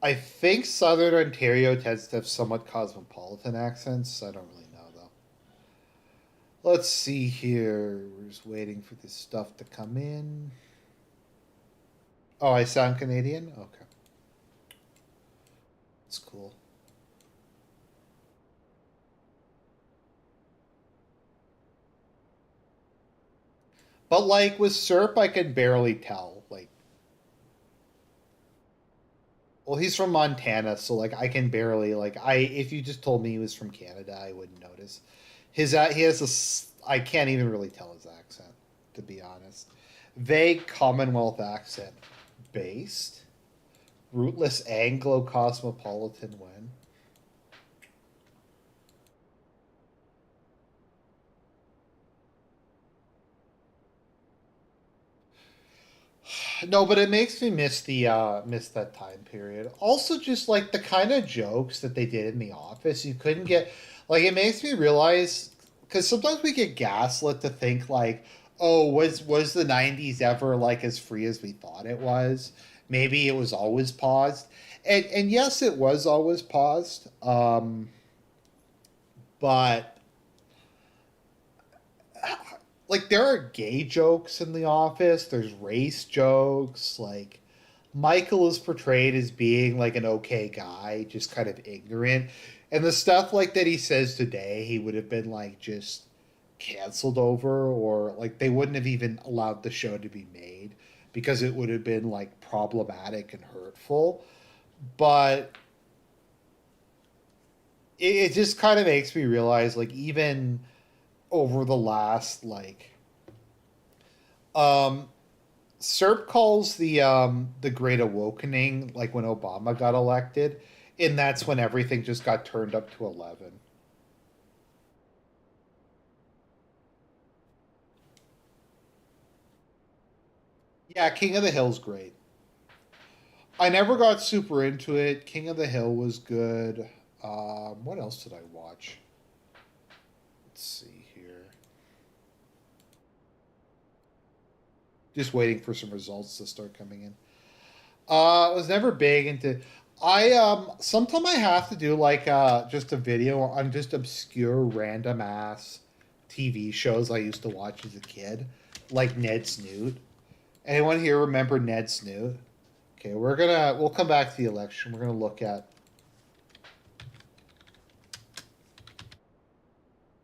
I think Southern Ontario tends to have somewhat cosmopolitan accents. I don't really know, though. Let's see here. We're just waiting for this stuff to come in. Oh, I sound Canadian? Okay. That's cool. But like with Serp, I can barely tell. Like, well, he's from Montana, so like I can barely like I. If you just told me he was from Canada, I wouldn't notice. He has I can't even really tell his accent, to be honest. Vague Commonwealth accent, based, rootless Anglo cosmopolitan when. No, but it makes me miss that time period. Also, just like the kind of jokes that they did in the office, you couldn't get like it makes me realize because sometimes we get gaslit to think like, oh, was the '90s ever like as free as we thought it was? Maybe it was always paused, and yes, it was always paused. But like there are gay jokes in the office, there's race jokes, like Michael is portrayed as being like an okay guy, just kind of ignorant. And the stuff like that he says today, he would have been like just canceled over, or like they wouldn't have even allowed the show to be made because it would have been like problematic and hurtful. But it just kind of makes me realize like even over the last like um Serp calls the Great Awakening like when Obama got elected, and that's when everything just got turned up to 11. Yeah, King of the Hill's great. I never got super into it. King of the Hill was good. What else did I watch? Let's see here. Just waiting for some results to start coming in. I was never big into. I sometime I have to do like just a video on just obscure random ass TV shows I used to watch as a kid, like Ned Snoot. Anyone here remember Ned Snoot? Okay, we'll come back to the election. We're gonna look at.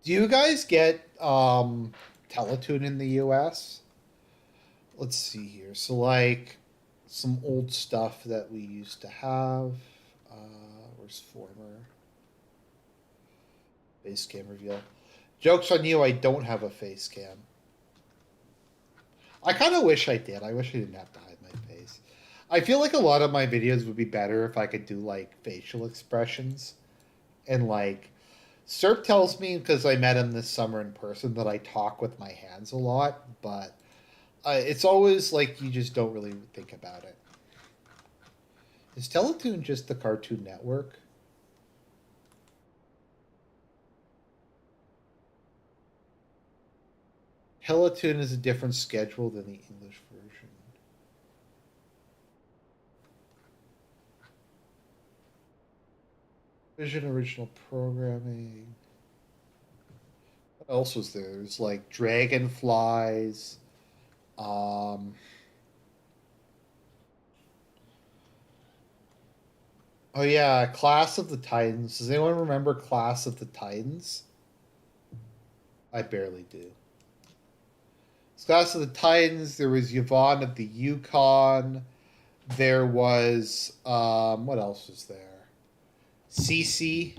Do you guys get Teletoon in the U.S.? Let's see here. So like some old stuff that we used to have. Where's former face cam reveal? Joke's on you, I don't have a face cam. I kind of wish I did. I wish I didn't have to hide my face. I feel like a lot of my videos would be better if I could do like facial expressions. And like Serp tells me because I met him this summer in person that I talk with my hands a lot, but it's always like you just don't really think about it. Is Teletoon just the Cartoon Network? Teletoon is a different schedule than the English version. Vision original programming. What else was there? There's like Dragonflies. Um, Oh yeah, Class of the Titans. Does anyone remember Class of the Titans? I barely do. Class of the Titans. There was Yvonne of the Yukon. There was what else was there? Cece.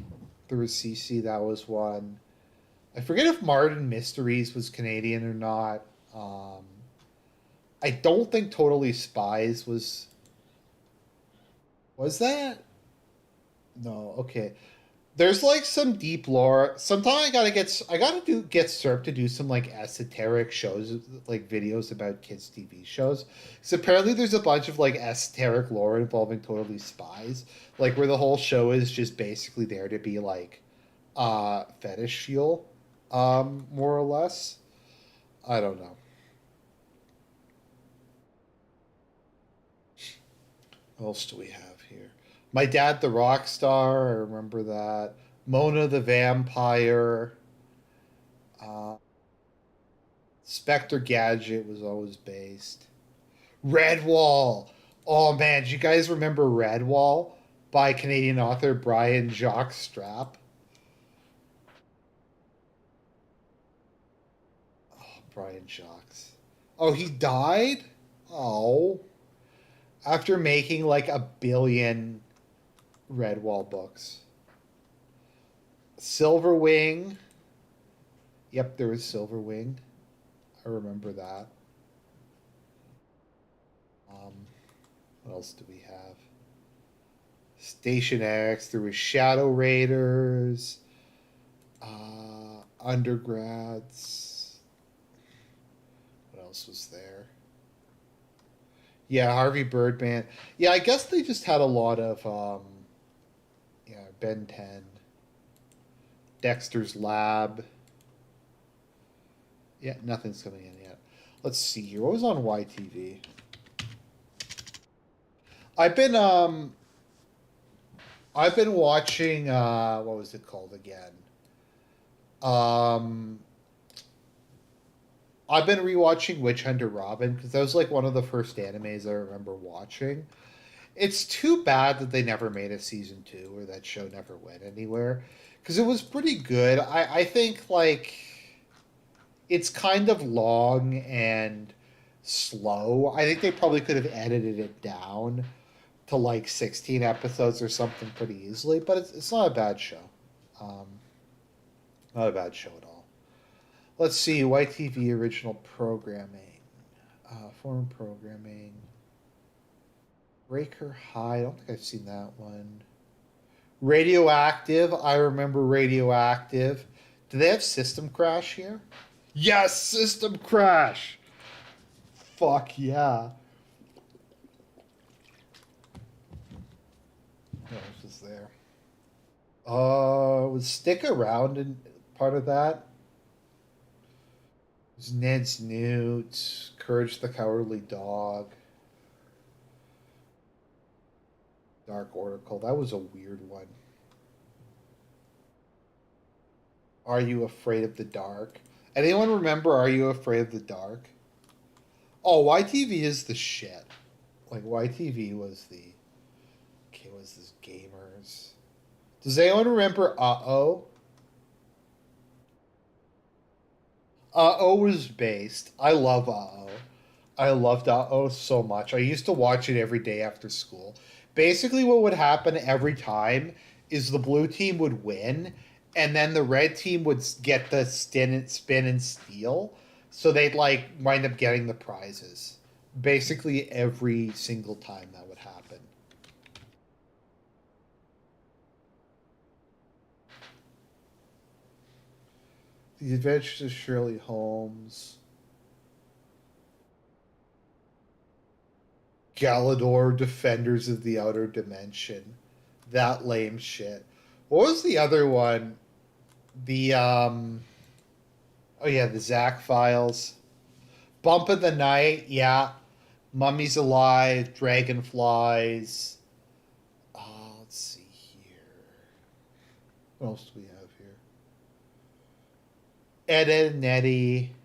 There was Cece. That was one. I forget if Martin Mysteries was Canadian or not. I don't think Totally Spies was. Was that? No. Okay. There's like some deep lore. Sometimes I gotta get Serp to do some like esoteric shows, like videos about kids TV shows. So apparently there's a bunch of like esoteric lore involving Totally Spies, like where the whole show is just basically there to be like fetish fuel, more or less. I don't know. What else do we have here? My Dad the Rock Star, I remember that. Mona the Vampire. Uh, Spectre Gadget was always based. Redwall. Oh man, do you guys remember Redwall by Canadian author Brian Jacques Strapp? Oh, Brian Jacques. Oh, he died? Oh. After making like a billion Redwall books. Silverwing. Yep, there was Silverwing. I remember that. What else do we have? Station X. There was Shadow Raiders. Undergrads. What else was there? Yeah, Harvey Birdman. Yeah, I guess they just had a lot of yeah, Ben 10. Dexter's Lab. Yeah, nothing's coming in yet. Let's see here. What was on YTV? I've been watching what was it called again? I've been rewatching Witch Hunter Robin because that was like one of the first animes I remember watching. It's too bad that they never made a season 2 or that show never went anywhere because it was pretty good. I think like it's kind of long and slow. I think they probably could have edited it down to like 16 episodes or something pretty easily, but it's not a bad show. Um, Not a bad show at all. Let's see, YTV original programming. Foreign programming. Breaker High, I don't think I've seen that one. Radioactive, I remember Radioactive. Do they have System Crash here? Yes, System Crash! Fuck yeah. What else was there? Was Stick Around in part of that? It was Ned's Newt, Courage the Cowardly Dog, Dark Oracle. That was a weird one. Are You Afraid of the Dark? Anyone remember Are You Afraid of the Dark? Oh, YTV is the shit. Like, YTV was the... Okay, was this Gamers? Does anyone remember Uh-Oh? Uh-Oh was based. I love Uh-Oh. I loved Uh-Oh so much. I used to watch it every day after school. Basically, what would happen every time is the blue team would win, and then the red team would get the spin and steal, so they'd like wind up getting the prizes. Basically, every single time that would happen. The Adventures of Shirley Holmes. Galador, Defenders of the Outer Dimension. That lame shit. What was the other one? The, oh yeah, the Zack Files. Bump of the Night, yeah. Mummies Alive, Dragonflies. Let's see here. What else do we have here? Ed, Ed and Eddie.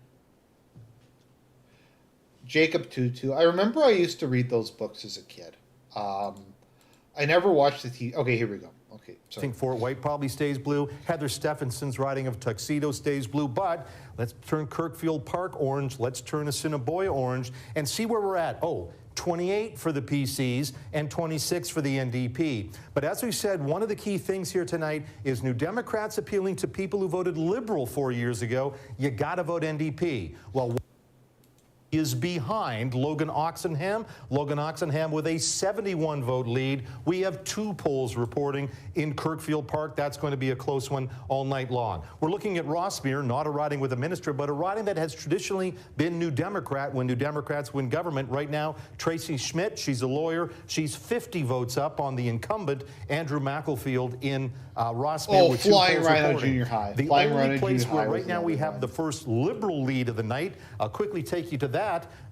Jacob Tutu. I remember I used to read those books as a kid. I never watched the TV. Okay, here we go. Okay, I sorry. think Fort White probably stays blue. Heather Stephenson's riding of Tuxedo stays blue. But let's turn Kirkfield Park orange. Let's turn Assiniboia orange and see where we're at. Oh, 28 for the PCs and 26 for the NDP. But as we said, one of the key things here tonight is New Democrats appealing to people who voted Liberal 4 years ago. You got to vote NDP. Well, is behind Logan Oxenham. Logan Oxenham with a 71-vote lead. We have 2 polls reporting in Kirkfield Park. That's going to be a close one all night long. We're looking at Rossmere, not a riding with a minister, but a riding that has traditionally been New Democrat when New Democrats win government. Right now, Tracy Schmidt, she's a lawyer. She's 50 votes up on the incumbent, Andrew Macklefield in Rossmere. Oh, with 2 Flying polls Rhino reporting. Junior High. The Flying only Rhino place Junior where High right was now we number have one. the first Liberal lead of the night. I'll quickly take you to that.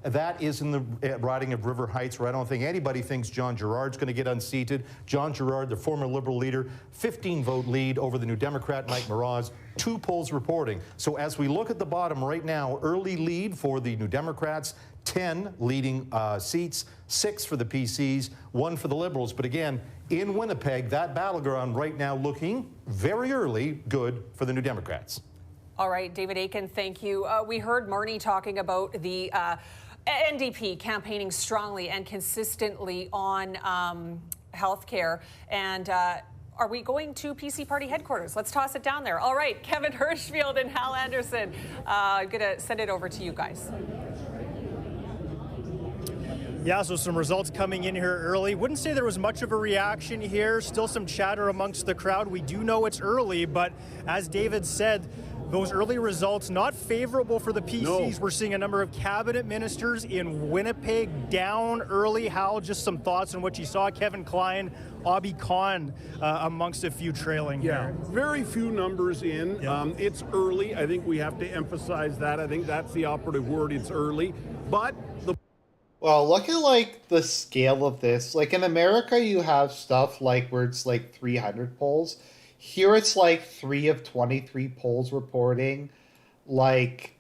That is in the riding of River Heights, where I don't think anybody thinks John Gerard's going to get unseated. John Gerard, the former Liberal leader, 15-vote lead over the New Democrat Mike Moroz. 2 polls reporting. So as we look at the bottom right now, early lead for the New Democrats, 10 leading seats, 6 for the PCs, 1 for the Liberals. But again, in Winnipeg, that battleground right now looking very early good for the New Democrats. All right, David Aiken, thank you. We heard Marnie talking about the NDP campaigning strongly and consistently on healthcare. And are we going to PC Party headquarters? Let's toss it down there. All right, Kevin Hirschfield and Hal Anderson. I'm going to send it over to you guys. Yeah, so some results coming in here early. Wouldn't say there was much of a reaction here. Still some chatter amongst the crowd. We do know it's early, but as David said, those early results not favorable for the PCs. No. We're seeing a number of cabinet ministers in Winnipeg down early. Hal, just some thoughts on what you saw. Kevin Klein, Abi Khan amongst a few trailing. Yeah, here. very few numbers in. Yeah. It's early. I think we have to emphasize that. I think that's the operative word. It's early. But the Well, look at like the scale of this. Like in America, you have stuff like where it's like 300 polls. Here it's like 3 of 23 polls reporting, like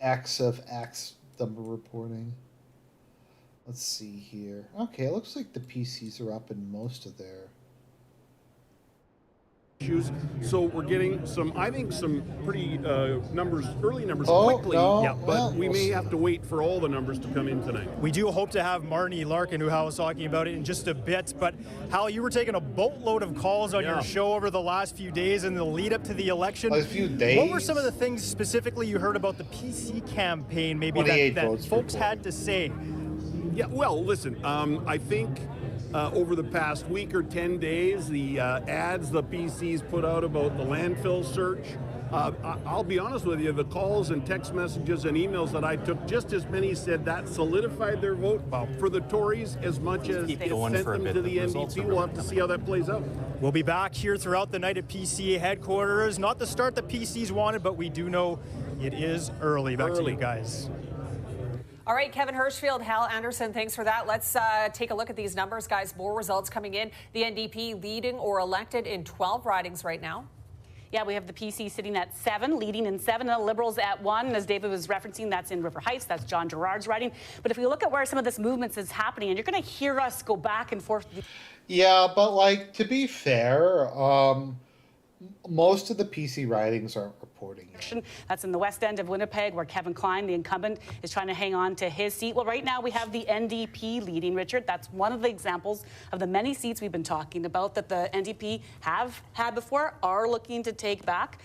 X of X number reporting. Let's see here. Okay, it looks like the PCs are up in most of their issues. So we're getting some, I think, some pretty numbers, early numbers Oh, quickly. no. Yeah, but well, we we'll may see. have to wait for all the numbers to come in tonight. We do hope to have Marnie Larkin, who Hal was talking about it in just a bit. But Hal, you were taking a boatload of calls on your show over the last few days in the lead up to the election. Last few days? What were some of the things specifically you heard about the PC campaign, maybe 28 that votes folks for had to say? Yeah, well, listen, I think over the past week or 10 days, the ads the PCs put out about the landfill search, I'll be honest with you, the calls and text messages and emails that I took, just as many said that solidified their vote for the Tories as much as it sent them to the NDP. We'll have to see how that plays out. We'll be back here throughout the night at PCA headquarters. Not the start the PCs wanted, but we do know it is early. Back to you guys. All right, Kevin Hirschfield, Hal Anderson, thanks for that. Let's take a look at these numbers, guys. More results coming in. The NDP leading or elected in 12 ridings right now. Yeah, we have the PC sitting at 7, leading in 7, and the Liberals at 1. As David was referencing, that's in River Heights. That's John Gerard's riding. But if we look at where some of this movement is happening, and you're going to hear us go back and forth. Yeah, but like to be fair, most of the PC ridings aren't reporting yet. That's in the west end of Winnipeg, where Kevin Klein, the incumbent, is trying to hang on to his seat. Well, right now we have the NDP leading, Richard. That's one of the examples of the many seats we've been talking about that the NDP have had before, are looking to take back.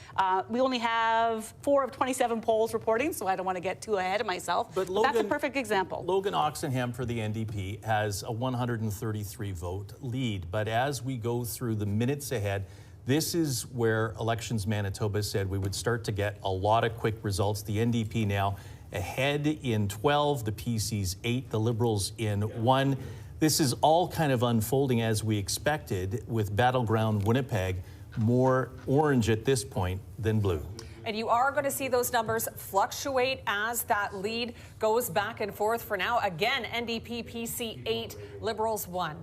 We only have 4 of 27 polls reporting, so I don't want to get too ahead of myself. But that's a perfect example. Logan Oxenham for the NDP has a 133 vote lead. But as we go through the minutes ahead, this is where Elections Manitoba said we would start to get a lot of quick results. The NDP now ahead in 12, the PCs 8, the Liberals in 1. This is all kind of unfolding as we expected, with Battleground Winnipeg more orange at this point than blue. And you are going to see those numbers fluctuate as that lead goes back and forth. For now, again, NDP, PC 8, Liberals 1.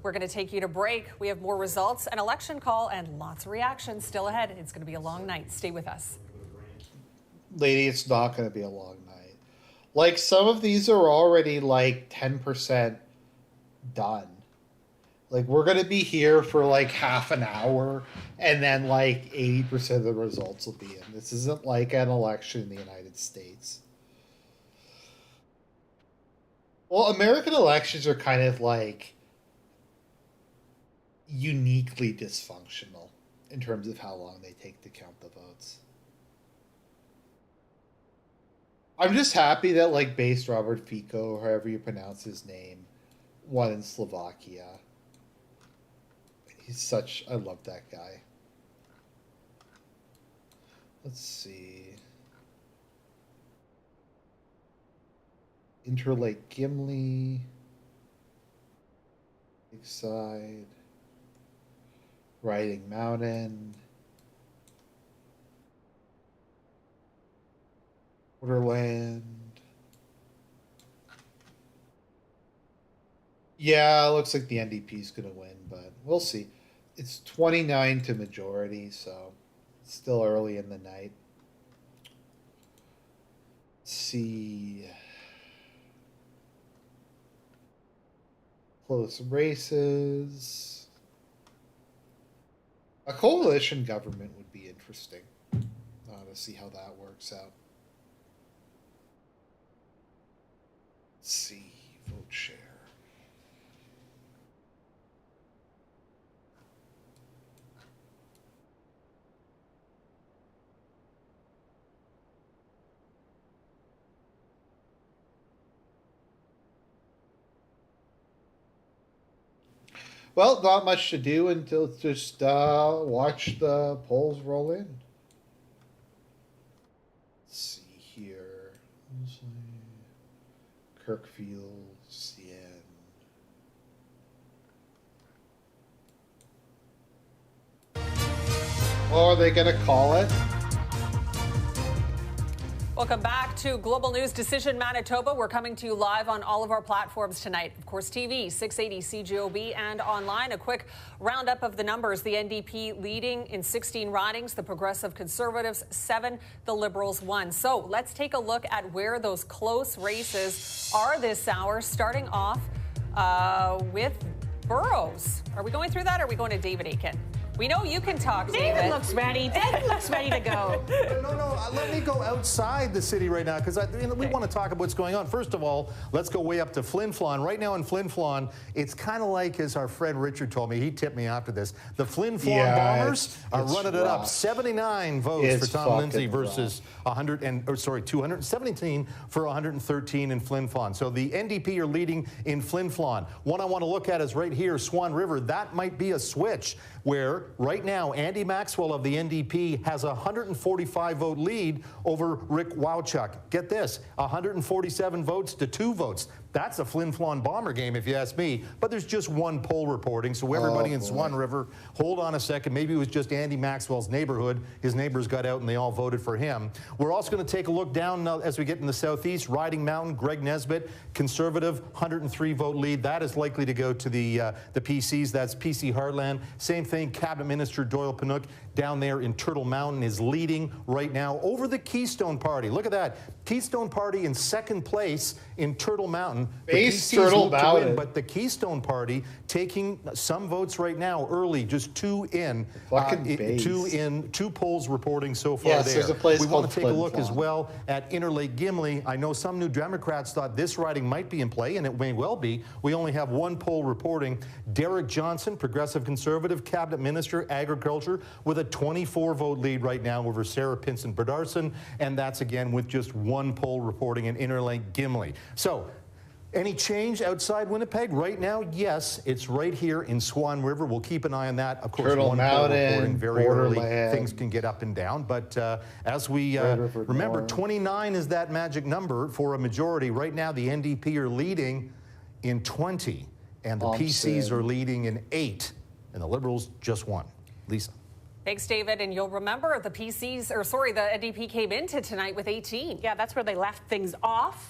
We're going to take you to break. We have more results, an election call, and lots of reactions still ahead. It's going to be a long night. Stay with us. Lady, it's not going to be a long night. Like, some of these are already like 10% done. Like, we're going to be here for like half an hour, and then like 80% of the results will be in. This isn't like an election in the United States. Well, American elections are kind of like uniquely dysfunctional in terms of how long they take to count the votes. I'm just happy that like base Robert Fico, or however you pronounce his name, won in Slovakia. He's such... I love that guy. Let's see. Interlake Gimli. Big Side. Riding Mountain. Borderland. Yeah, it looks like the NDP's going to win, but we'll see. It's 29 to majority, so it's still early in the night. Let's see. Close races. A coalition government would be interesting to see how that works out. Let's see. Vote share. Well, not much to do until just watch the polls roll in. Let's see here. Kirkfield, CN. Oh, are they going to call it? Welcome back to Global News Decision Manitoba. We're coming to you live on all of our platforms tonight. Of course, TV, 680 CJOB, and online. A quick roundup of the numbers. The NDP leading in 16 ridings, the Progressive Conservatives 7, the Liberals 1. So let's take a look at where those close races are this hour, starting off with Burrows. Are we going through that, or are we going to David Aitken? We know you can talk, David. David looks ready. David looks ready to go. No, let me go outside the city right now, because we want to talk about what's going on. First of all, let's go way up to Flin Flon. Right now in Flin Flon, it's kind of like, as our friend Richard told me, he tipped me after this, the Flin Flon Bombers are running it up. 79 votes for Tom Lindsay versus 217 for 113 in Flin Flon. So the NDP are leading in Flin Flon. One I want to look at is right here, Swan River. That might be a switch, where right now Andy Maxwell of the NDP has a 145-vote lead over Rick Wowchuk. Get this, 147 votes to 2 votes. That's a Flin Flon bomber game, if you ask me. But there's just one poll reporting, so everybody in Swan River, hold on a second. Maybe it was just Andy Maxwell's neighborhood. His neighbors got out and they all voted for him. We're also going to take a look down as we get in the southeast. Riding Mountain, Greg Nesbitt, Conservative, 103-vote lead. That is likely to go to the PCs. That's PC Heartland. Same thing, Cabinet Minister Doyle Panuck down there in Turtle Mountain is leading right now over the Keystone Party. Look at that. Keystone Party in second place in Turtle Mountain. Base Turtle Mountain. But the Keystone Party taking some votes right now early, just 2 in. Two polls reporting so far there. There's a place we want to take a look Flin as well at Interlake Gimli. I know some New Democrats thought this riding might be in play, and it may well be. We only have one poll reporting. Derek Johnson, Progressive Conservative, Cabinet Minister, Agriculture, with a 24-vote lead right now over Sarah Pinson Berdarson, and that's again with just one poll reporting in Interlake Gimli. So, any change outside Winnipeg? Right now, yes, it's right here in Swan River. We'll keep an eye on that. Of course, Turtle one Mountain, poll reporting very early. Borderland. Things can get up and down. But as we remember, 29 is that magic number for a majority. Right now, the NDP are leading in 20, and the PCs are leading in 8, and the Liberals just 1. Lisa. Thanks, David. And you'll remember the NDP came into tonight with 18. Yeah, that's where they left things off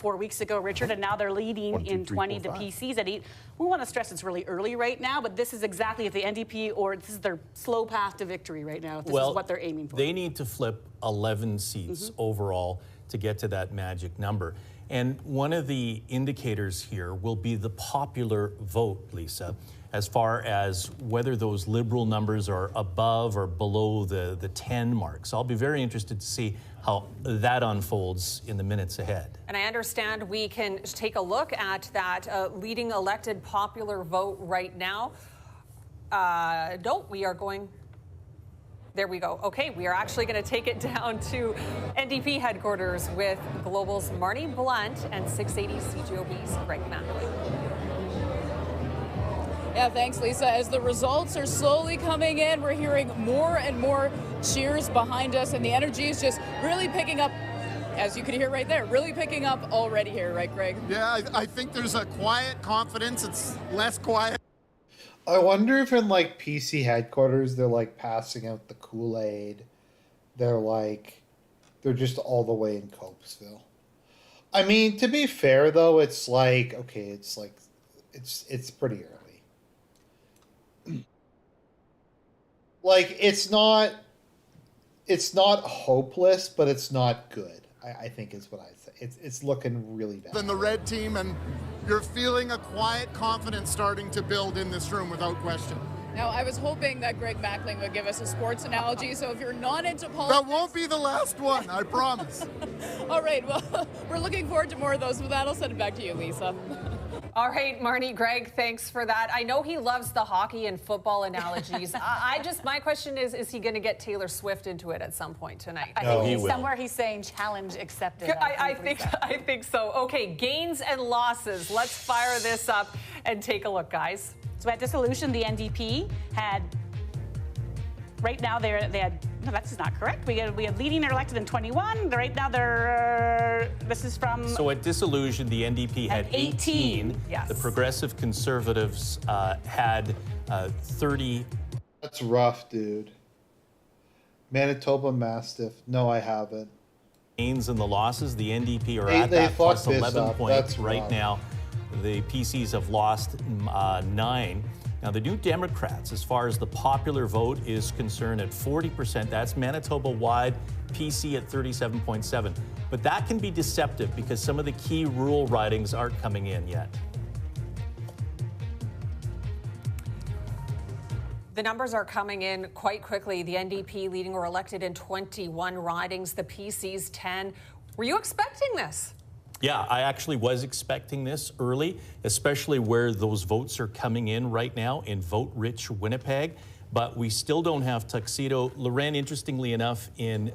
4 weeks ago, Richard, and now they're leading in 20, the PCs at 8. We want to stress it's really early right now, but this is exactly if the NDP, or this is their slow path to victory right now. This is what they're aiming for. They need to flip 11 seats overall to get to that magic number. And one of the indicators here will be the popular vote, Lisa, as far as whether those Liberal numbers are above or below the 10 mark. So I'll be very interested to see how that unfolds in the minutes ahead. And I understand we can take a look at that leading elected popular vote right now. No, we are going... There we go. Okay, we are actually going to take it down to NDP headquarters with Global's Marnie Blunt and 680 CJOB's Greg Mackley. Yeah, thanks, Lisa. As the results are slowly coming in, we're hearing more and more cheers behind us, and the energy is just really picking up, as you can hear right there, really picking up already here, right, Greg? Yeah, I think there's a quiet confidence. It's less quiet. I wonder if in like PC headquarters they're like passing out the Kool-Aid. They're just all the way in Copesville. I mean, to be fair though, it's like, okay, it's pretty early. Like it's not hopeless, but it's not good. I think is what I'd say. It's looking really bad. Than the red team, and you're feeling a quiet confidence starting to build in this room without question. Now, I was hoping that Greg Mackling would give us a sports analogy, so if you're not into politics... That won't be the last one, I promise. All right, well, we're looking forward to more of those. With that, I'll send it back to you, Lisa. All right, Marnie, Greg, thanks for that. I know he loves the hockey and football analogies. My question is he going to get Taylor Swift into it at some point tonight? I think somewhere he's saying challenge accepted. I think so. Okay, gains and losses. Let's fire this up and take a look, guys. So at dissolution, the NDP had, right now they had, no, that's not correct. We had leading or elected in 21. Right now this is from... So at dissolution, the NDP had 18. Yes. The Progressive Conservatives had 30. That's rough, dude. Manitoba Mastiff. No, I haven't. Gains and the losses, the NDP are at that plus 11 points right rough. now. The PCs have lost 9. Now, the New Democrats, as far as the popular vote is concerned, at 40%, that's Manitoba-wide, PC at 37.7. But that can be deceptive because some of the key rural ridings aren't coming in yet. The numbers are coming in quite quickly. The NDP leading or elected in 21 ridings, the PCs 10. Were you expecting this? Yeah, I actually was expecting this early, especially where those votes are coming in right now in vote-rich Winnipeg. But we still don't have Tuxedo. Loren, interestingly enough, in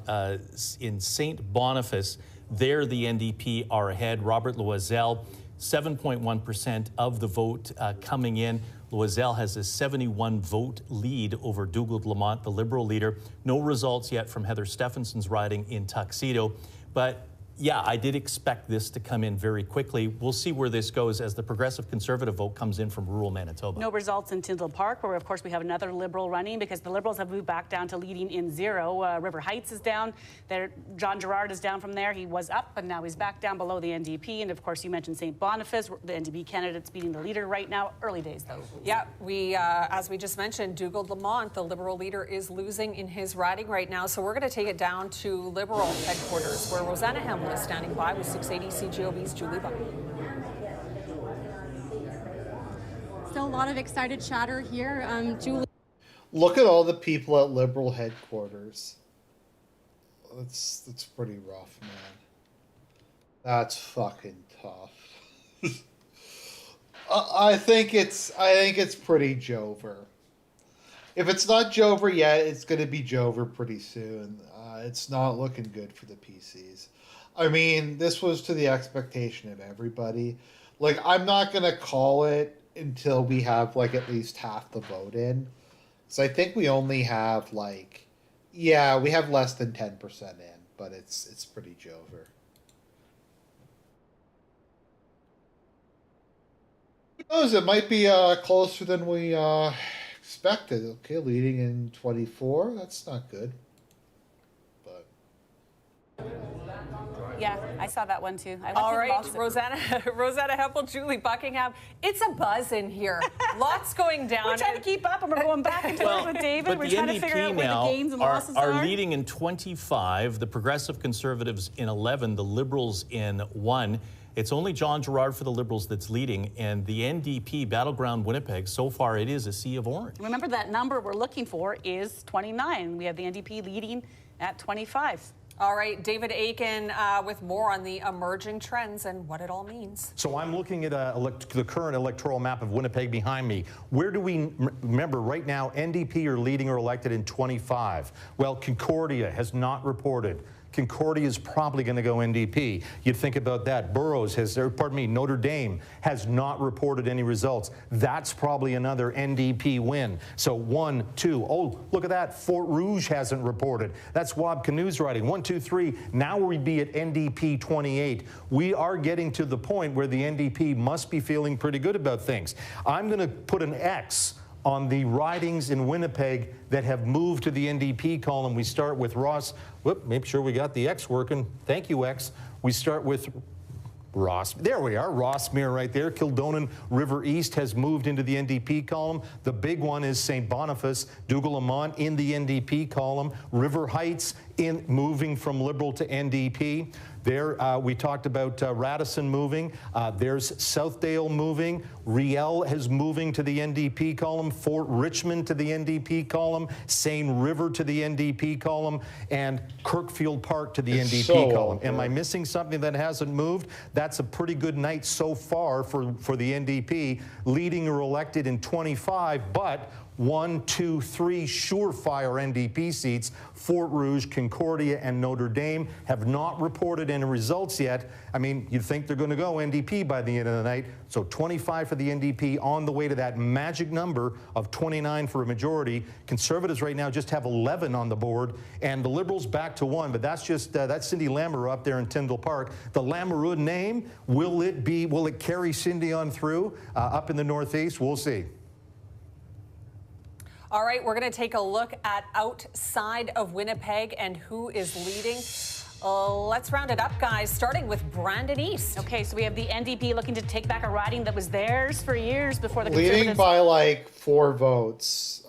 St. Boniface, there the NDP are ahead. Robert Loiselle, 7.1% of the vote coming in. Loiselle has a 71-vote lead over Dougald Lamont, the Liberal leader. No results yet from Heather Stephenson's riding in Tuxedo. But yeah, I did expect this to come in very quickly. We'll see where this goes as the Progressive Conservative vote comes in from rural Manitoba. No results in Tyndall Park, where, of course, we have another Liberal running because the Liberals have moved back down to leading in 0. River Heights is down. John Gerard is down from there. He was up, but now he's back down below the NDP. And, of course, you mentioned St. Boniface. The NDP candidate's beating the leader right now. Early days, though. Yeah, as we just mentioned, Dougald Lamont, the Liberal leader, is losing in his riding right now. So we're going to take it down to Liberal headquarters, where Rosanna Hemel is standing by with 680 CJOB's Julie Buck. Still a lot of excited chatter here. Julie. Look at all the people at Liberal headquarters. That's pretty rough, man. That's fucking tough. I think it's pretty Jover. If it's not Jover yet, it's going to be Jover pretty soon. It's not looking good for the PCs. I mean, this was to the expectation of everybody. Like, I'm not going to call it until we have, like, at least half the vote in. So I think we only have, like, yeah, we have less than 10% in, but it's pretty Jover. Who knows? It might be closer than we expected. Okay, leading in 24. That's not good. But yeah, I saw that one too. All right, Rosanna Hempel, Julie Buckingham. It's a buzz in here. Lots going down. We're trying to keep up, and we're going back and forth with David. We're trying to figure out where the gains and losses are leading in 25. The Progressive Conservatives in 11. The Liberals in 1. It's only John Gerard for the Liberals that's leading, and the NDP, Battleground Winnipeg, so far it is a sea of orange. Remember, that number we're looking for is 29. We have the NDP leading at 25. All right, David Aiken with more on the emerging trends and what it all means. So I'm looking at the current electoral map of Winnipeg behind me. Where do we remember right now NDP are leading or elected in 25? Well, Concordia has not reported. Concordia is probably going to go NDP. You'd think about that. Burroughs has, Notre Dame has not reported any results. That's probably another NDP win. So 1, 2, oh, look at that. Fort Rouge hasn't reported. That's Wab Canoe's writing. 1, 2, 3. Now we'd be at NDP 28. We are getting to the point where the NDP must be feeling pretty good about things. I'm going to put an X on the ridings in Winnipeg that have moved to the NDP column. We start with Ross. Whoop, make sure we got the X working. Thank you, X. We start with Ross. There we are, Rossmere right there. Kildonan River East has moved into the NDP column. The big one is St. Boniface, Dougal-Lamont in the NDP column. River Heights moving from Liberal to NDP. There, we talked about Radisson moving. There's Southdale moving. Riel is moving to the NDP column. Fort Richmond to the NDP column. Seine River to the NDP column. And Kirkfield Park to the NDP column. Am I missing something that hasn't moved? That's a pretty good night so far for the NDP, leading or elected in 25, but 1, 2, 3 surefire NDP seats. Fort Rouge, Concordia, and Notre Dame have not reported any results yet. I mean, you'd think they're going to go NDP by the end of the night. So 25 for the NDP, on the way to that magic number of 29 for a majority. Conservatives right now just have 11 on the board, and the Liberals back to 1. But that's just that's Cindy Lamoureux up there in Tyndall Park. The Lamoureux name, will it carry Cindy on through up in the Northeast? We'll see. All right, we're going to take a look at outside of Winnipeg and who is leading. Let's round it up, guys, starting with Brandon East. Okay, so we have the NDP looking to take back a riding that was theirs for years before the Conservatives. Leading by like 4 votes.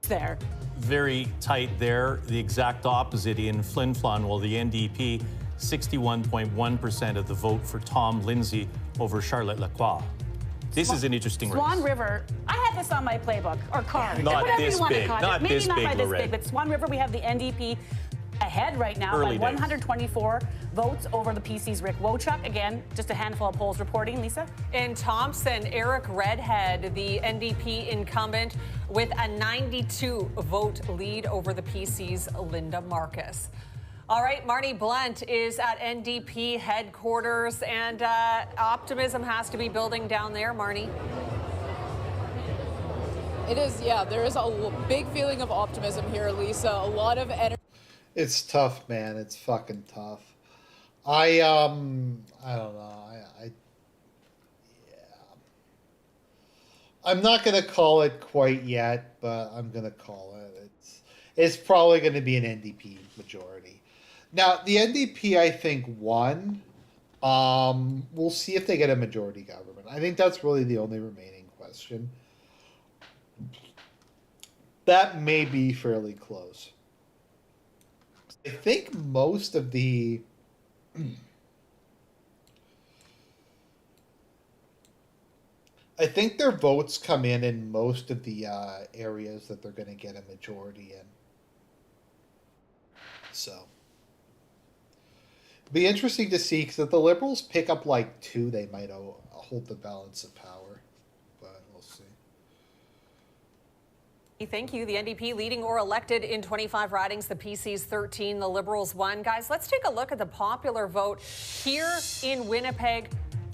There. Very tight there. The exact opposite in Flin Flon, while the NDP, 61.1% of the vote for Tom Lindsay over Charlotte Lacroix. This is an interesting race. Swan River, I had this on my playbook, or card. Not whatever this you want big, to call not it. Maybe this not big, by this Lorraine. big, but Swan River, we have the NDP ahead right now Early by days. 124 votes over the PC's Rick Wochuk. Again, just a handful of polls reporting. Lisa? In Thompson, Eric Redhead, the NDP incumbent, with a 92-vote lead over the PC's Linda Marcus. All right, Marnie Blunt is at NDP headquarters, and optimism has to be building down there, Marnie. It is, yeah. There is a big feeling of optimism here, Lisa. A lot of energy. It's tough, man. It's fucking tough. I don't know. I'm not gonna call it quite yet, but I'm gonna call it. It's probably gonna be an NDP majority. Now, the NDP, I think, won. We'll see if they get a majority government. I think that's really the only remaining question. That may be fairly close. I think most of the I think their votes come in most of the areas that they're going to get a majority in. So, be interesting to see, because if the Liberals pick up like 2, they might hold the balance of power. But we'll see. Thank you. The NDP leading or elected in 25 ridings, the PC's 13, the Liberals 1. Guys, let's take a look at the popular vote here in Winnipeg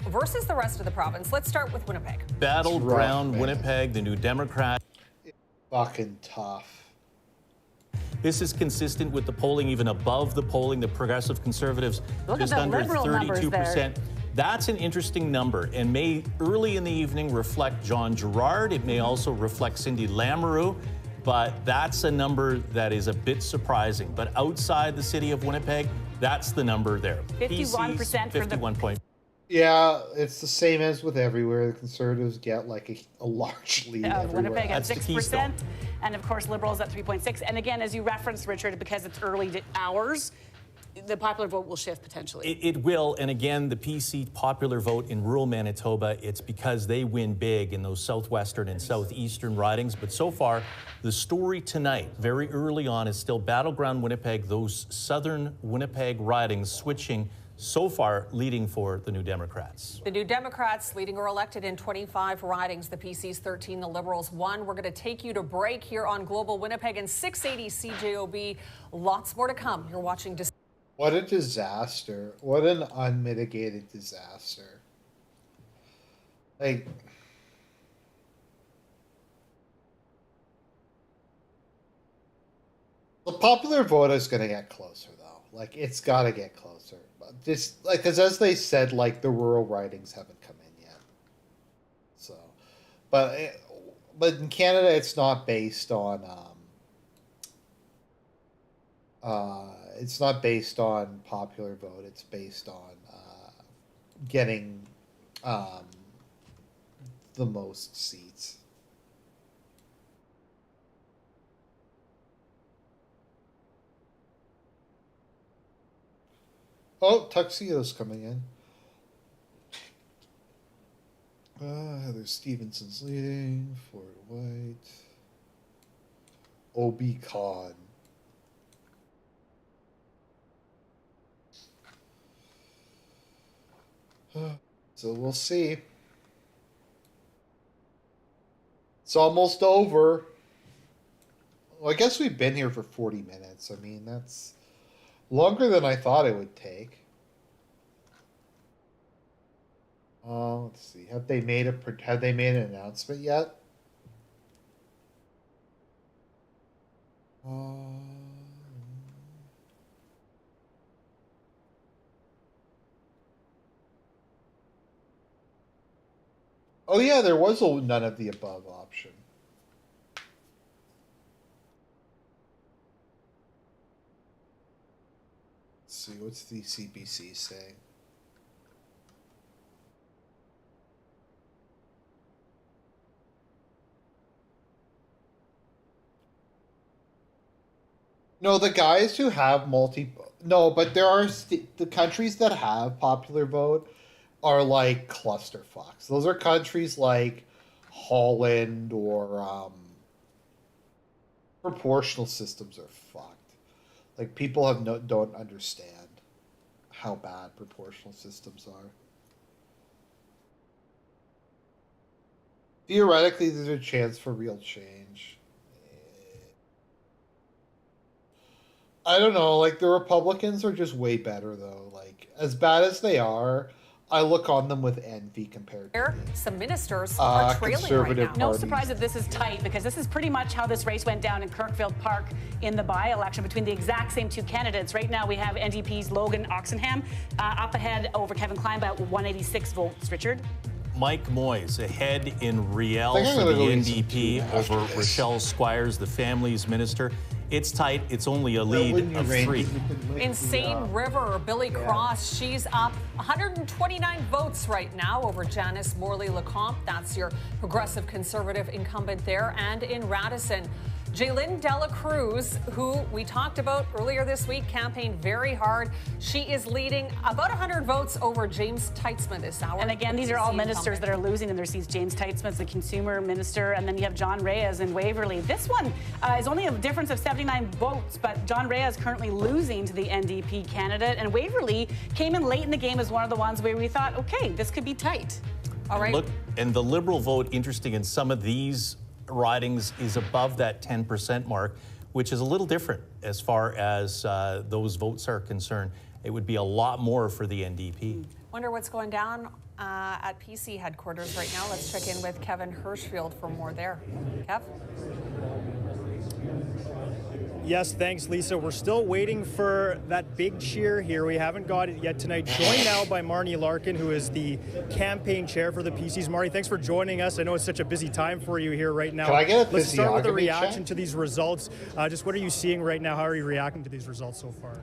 versus the rest of the province. Let's start with Winnipeg. Battleground Winnipeg, the New Democrat. It's fucking tough. This is consistent with the polling, even above the polling. The Progressive Conservatives Look just at the under Liberal 32%. That's an interesting number, and may early in the evening reflect John Gerard. It may also reflect Cindy Lamoureux, but that's a number that is a bit surprising. But outside the city of Winnipeg, that's the number there. 51% for 51 point. Yeah, it's the same as with everywhere. The Conservatives get like a large lead everywhere. Winnipeg at That's the keystone. 6%, and of course Liberals at 3.6%. And again, as you referenced, Richard, because it's early hours, the popular vote will shift potentially. It will, and again, the PC popular vote in rural Manitoba, it's because they win big in those southwestern and southeastern ridings. But so far, the story tonight, very early on, is still battleground Winnipeg, those southern Winnipeg ridings switching so far leading for the New Democrats. The New Democrats leading or elected in 25 ridings, the PC's 13, the Liberals 1. We're going to take you to break here on Global Winnipeg and 680 CJOB. Lots more to come. You're watching. What a disaster. What an unmitigated disaster. Like, the popular vote is going to get closer, though. Like, it's got to get closer. Just like, because as they said, like, the rural ridings haven't come in yet. So, but in Canada, it's not based on it's not based on popular vote. It's based on getting the most seats. Oh, Tuxedo's coming in. Heather Stevenson's leading. Ford White. Obi Khan. So we'll see. It's almost over. Well, I guess we've been here for 40 minutes. I mean, that's longer than I thought it would take. Let's see. Have they made an announcement yet? Oh yeah, there was a none of the above option. Let's see, what's the CBC saying? No, the guys who have but there are the countries that have popular vote are like clusterfucks. Those are countries like Holland or proportional systems are fucked. Like, people don't understand how bad proportional systems are. Theoretically, there's a chance for real change. I don't know, like, the Republicans are just way better, though. Like, as bad as they are, I look on them with envy compared to some ministers are trailing right now. No surprise that this is tight, because this is pretty much how this race went down in Kirkfield Park in the by-election between the exact same two candidates. Right now we have NDP's Logan Oxenham up ahead over Kevin Klein by 186 votes. Richard? Mike Moyes ahead in Riel for the NDP over Rochelle Squires, the family's minister. It's tight. It's only a lead of 3. In Seine River, Billy Cross, she's up 129 votes right now over Janice Morley-Lecomte. That's your progressive conservative incumbent there. And in Radisson, Jaylyn Dela Cruz, who we talked about earlier this week, campaigned very hard. She is leading about 100 votes over James Teitzma this hour. And again, these are all ministers that are losing in their seats. James Teitzma's the consumer minister, and then you have John Reyes in Waverley. This one is only a difference of 79 votes, but John Reyes currently losing to the NDP candidate, and Waverley came in late in the game as one of the ones where we thought, okay, this could be tight. All right. Look, and the Liberal vote, interesting in some of these ridings, is above that 10% mark, which is a little different as far as those votes are concerned. It would be a lot more for the NDP. Wonder what's going down at PC headquarters right now. Let's check in with Kevin Hirschfield for more there. Kev? Yes, thanks, Lisa. We're still waiting for that big cheer here. We haven't got it yet tonight. Joined now by Marnie Larkin, who is the campaign chair for the PCs. Marnie, thanks for joining us. I know it's such a busy time for you here right now. Can I get a Let's start with a reaction check? to these results. Just what are you seeing right now? How are you reacting to these results so far?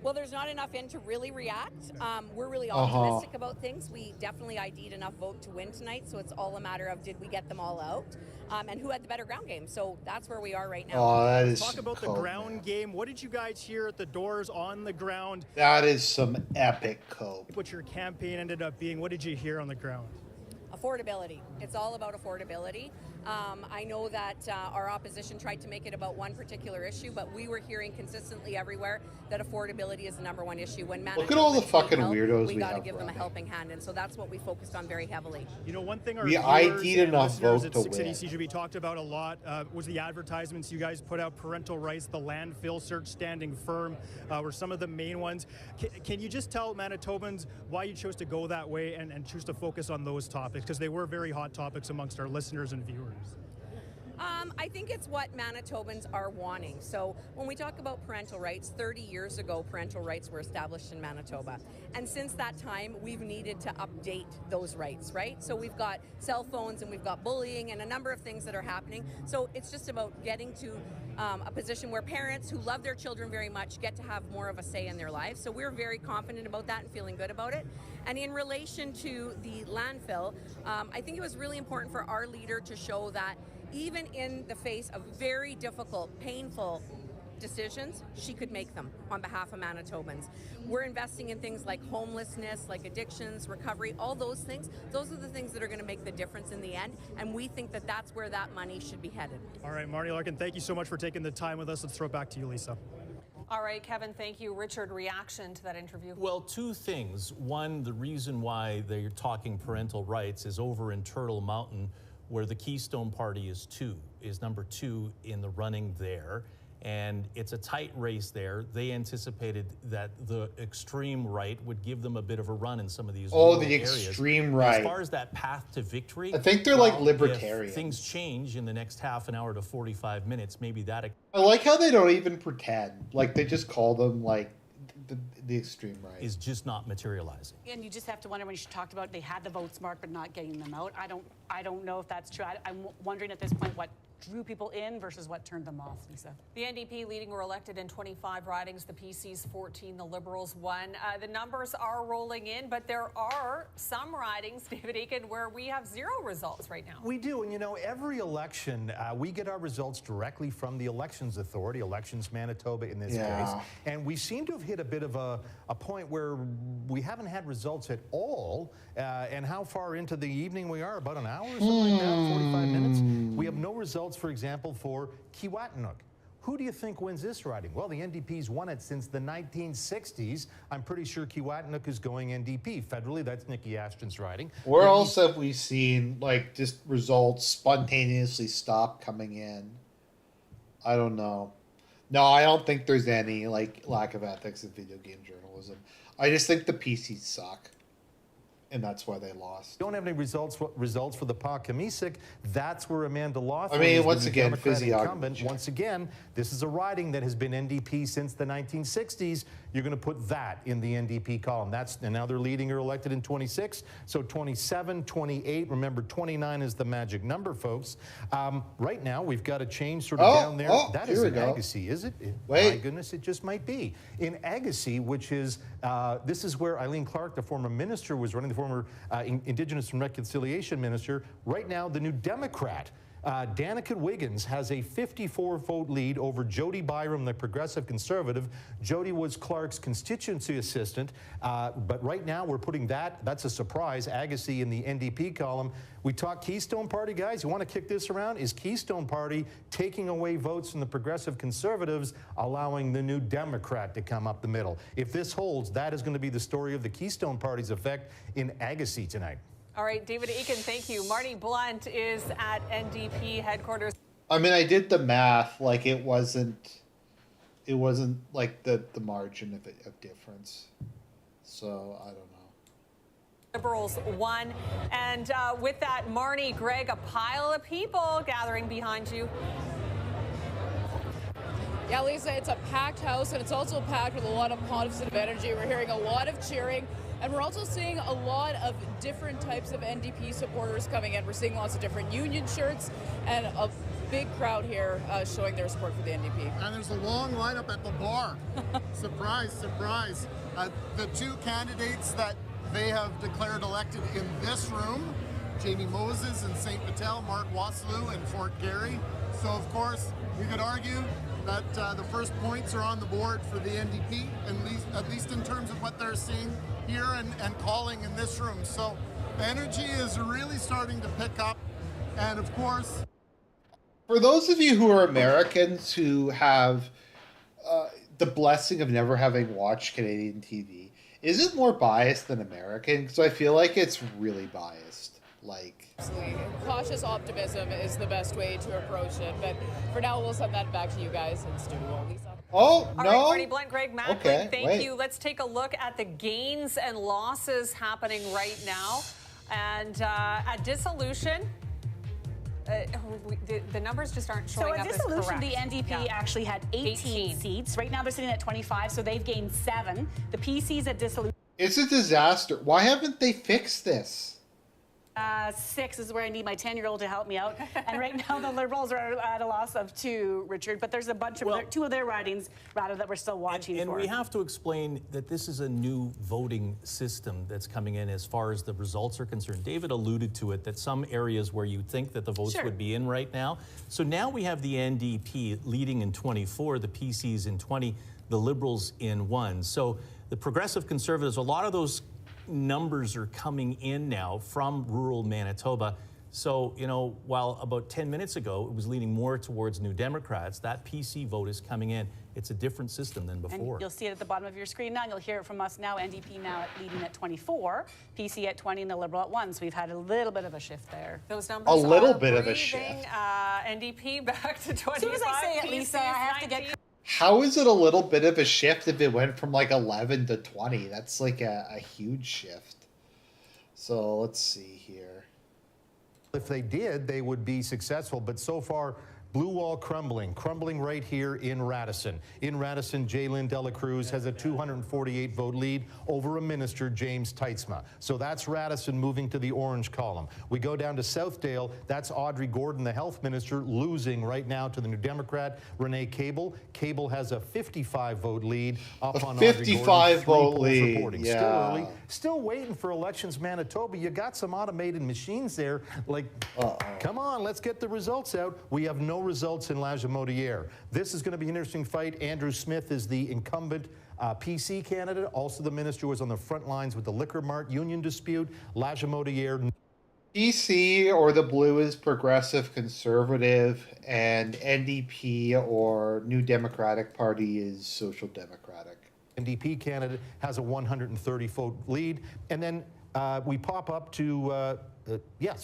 Well, there's not enough in to really react. We're really optimistic about things. We definitely ID'd enough vote to win tonight, so it's all a matter of did we get them all out, and who had the better ground game. So that's where we are right now. Oh, that is Talk about the ground game. What did you guys hear at the doors on the ground? That is some epic cope. What your campaign ended up being. What did you hear on the ground? Affordability. It's all about affordability. I know that our opposition tried to make it about one particular issue, but we were hearing consistently everywhere that affordability is the number one issue. When Look at all the fucking weirdos we we got to have give them a running. helping hand, and so that's what we focused on very heavily. You know, one thing our We viewers ID'd and enough listeners vote at to 680 win. CGB talked about a lot was the advertisements you guys put out. Parental rights, the landfill search standing firm were some of the main ones. Can you just tell Manitobans why you chose to go that way and choose to focus on those topics? Because they were very hot topics amongst our listeners and viewers. I think it's what Manitobans are wanting. So when we talk about parental rights, 30 years ago, parental rights were established in Manitoba. And since that time, we've needed to update those rights, right? So we've got cell phones and we've got bullying and a number of things that are happening. So it's just about getting to a position where parents who love their children very much get to have more of a say in their lives. So we're very confident about that and feeling good about it. And in relation to the landfill, I think it was really important for our leader to show that even in the face of very difficult, painful decisions, she could make them on behalf of Manitobans. We're investing in things like homelessness, like addictions, recovery, all those things. Those are the things that are going to make the difference in the end, and we think that that's where that money should be headed. All right, Marnie Larkin, thank you so much for taking the time with us. Let's throw it back to you, Lisa. All right, Kevin, thank you. Richard, reaction to that interview? Well, two things. One, the reason why they're talking parental rights is over in Turtle Mountain, where the Keystone Party is number two in the running there. And it's a tight race there. They anticipated that the extreme right would give them a bit of a run in some of these rural the areas. extreme right. As far as that path to victory, I think they're like libertarians. If things change in the next half an hour to 45 minutes, maybe that. I like how they don't even pretend. Like, they just call them, like, the extreme right. Is just not materializing. And you just have to wonder, when she talked about they had the votes marked but not getting them out. I don't know if that's true. I'm wondering at this point what drew people in versus what turned them off, Lisa. The NDP leading were elected in 25 ridings, the PC's 14, the Liberals 1. The numbers are rolling in, but there are some ridings, David Aiken, where we have zero results right now. We do, and you know, every election, we get our results directly from the Elections Authority, Elections Manitoba in this case, and we seem to have hit a bit of a point where we haven't had results at all, and how far into the evening we are, about an hour or something like that, 45 minutes. We have no results, for example, for Kiiwetinoong. Who do you think wins this riding? Well, the NDP's won it since the 1960s. I'm pretty sure Kiiwetinoong is going NDP. Federally, that's Nikki Ashton's riding. Where else have we seen, like, just results spontaneously stop coming in? I don't know. No, I don't think there's any, like, lack of ethics in video game journalism. I just think the PCs suck. And that's why they lost. Don't have any results for the Pakamisik. That's where Amanda Lawthorne I mean, is once the again, Democratic physiology. incumbent. Once again, this is a riding that has been NDP since the 1960s. You're going to put that in the NDP column. And now they're leading or elected in 26. So 27, 28. Remember, 29 is the magic number, folks. Right now, we've got a change sort of down there. That is in Agassiz, is it? Wait. My goodness, it just might be. In Agassiz, which is, this is where Eileen Clark, the former minister, was running, the former Indigenous and Reconciliation Minister. Right now, the new Democrat, Danica Wiggins, has a 54-vote lead over Jody Byram, the progressive conservative. Jody was Clark's constituency assistant, but right now we're putting that's a surprise, Agassiz in the NDP column. We talk Keystone Party, guys. You want to kick this around? Is Keystone Party taking away votes from the progressive conservatives, allowing the new Democrat to come up the middle? If this holds, that is going to be the story of the Keystone Party's effect in Agassiz tonight. All right, David Aiken, thank you. Marnie Blunt is at NDP headquarters. I mean, I did the math. Like, it wasn't like the margin of difference. So, I don't know. Liberals won. And with that, Marnie, Greg, a pile of people gathering behind you. Yeah, Lisa, it's a packed house, and it's also packed with a lot of positive energy. We're hearing a lot of cheering, and we're also seeing a lot of different types of NDP supporters coming in. We're seeing lots of different union shirts and big crowd here showing their support for the NDP. And there's a long lineup at the bar. Surprise, surprise. The two candidates that they have declared elected in this room, Jamie Moses in St. Patel, Mark Wasloo in Fort Garry. So of course, we could argue that the first points are on the board for the NDP, at least in terms of what they're seeing here and calling in this room. So the energy is really starting to pick up. And of course, for those of you who are Americans who have the blessing of never having watched Canadian TV, is it more biased than American? Because I feel like it's really biased. Like, Absolutely. Cautious optimism is the best way to approach it. But for now, we'll send that back to you guys in studio. Lisa. oh, All no. right, Marty Blunt, Greg Mackling, Okay, thank wait. you. Let's take a look at the gains and losses happening right now. And at dissolution, the numbers just aren't showing So up at as dissolution, correct. the NDP actually had 18 seats. Right now they're sitting at 25, so they've gained 7. The PCs at dissolution. It's a disaster. Why haven't they fixed this? 6 is where I need my 10-year-old to help me out. And right now the Liberals are at a loss of 2, Richard. But there's a bunch of 2 of their ridings, rather, that we're still watching and for. we have to explain that this is a new voting system that's coming in as far as the results are concerned. David alluded to it, that some areas where you think that the votes would be in right now. So now we have the NDP leading in 24, the PCs in 20, the Liberals in 1. So the Progressive Conservatives, a lot of those numbers are coming in now from rural Manitoba. So, you know, while about 10 minutes ago it was leaning more towards New Democrats, that PC vote is coming in. It's a different system than before. And you'll see it at the bottom of your screen now. You'll hear it from us now. NDP now leading at 24, PC at 20, and the Liberal at 1. So we've had a little bit of a shift there. Those numbers A little are bit of a breathing, shift. NDP back to 25. As soon as I say it, Lisa, I have to get... How is it a little bit of a shift if it went from like 11 to 20? That's like a huge shift. So let's see here. If they did, they would be successful, but so far, blue wall crumbling right here in Radisson. In Radisson, Jaylyn Dela Cruz has a 248 vote lead over a minister, James Teitzma. So that's Radisson moving to the orange column. We go down to Southdale, that's Audrey Gordon, the health minister, losing right now to the New Democrat, Renee Cable. Cable has a 55 vote lead up on Audrey Gordon. 55 vote lead, Reporting. yeah. Still early. Still waiting for Elections Manitoba. You got some automated machines there. Like, come on, let's get the results out. We have no results in Lagimodiere. This is going to be an interesting fight. Andrew Smith is the incumbent PC candidate, also the minister who was on the front lines with the Liquor Mart union dispute. Lagimodiere. PC or the blue is Progressive Conservative, and NDP or New Democratic Party is Social Democratic. NDP candidate has a 130 vote lead, and then we pop up to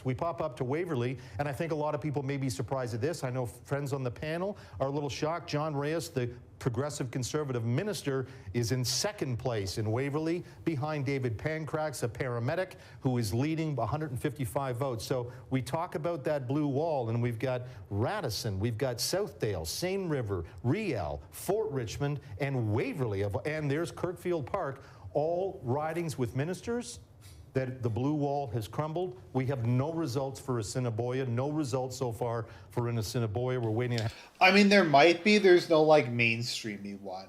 we pop up to Waverley, and I think a lot of people may be surprised at this. I know friends on the panel are a little shocked. John Reyes, the Progressive Conservative minister, is in second place in Waverley, behind David Pancrax, a paramedic, who is leading 155 votes. So we talk about that blue wall, and we've got Radisson, we've got Southdale, Seine River, Riel, Fort Richmond, and Waverley, and there's Kirkfield Park, all ridings with ministers. That the blue wall has crumbled. We have no results for Assiniboia, no results so far for Assiniboia. We're waiting. I mean, there might be. There's no like mainstreamy one.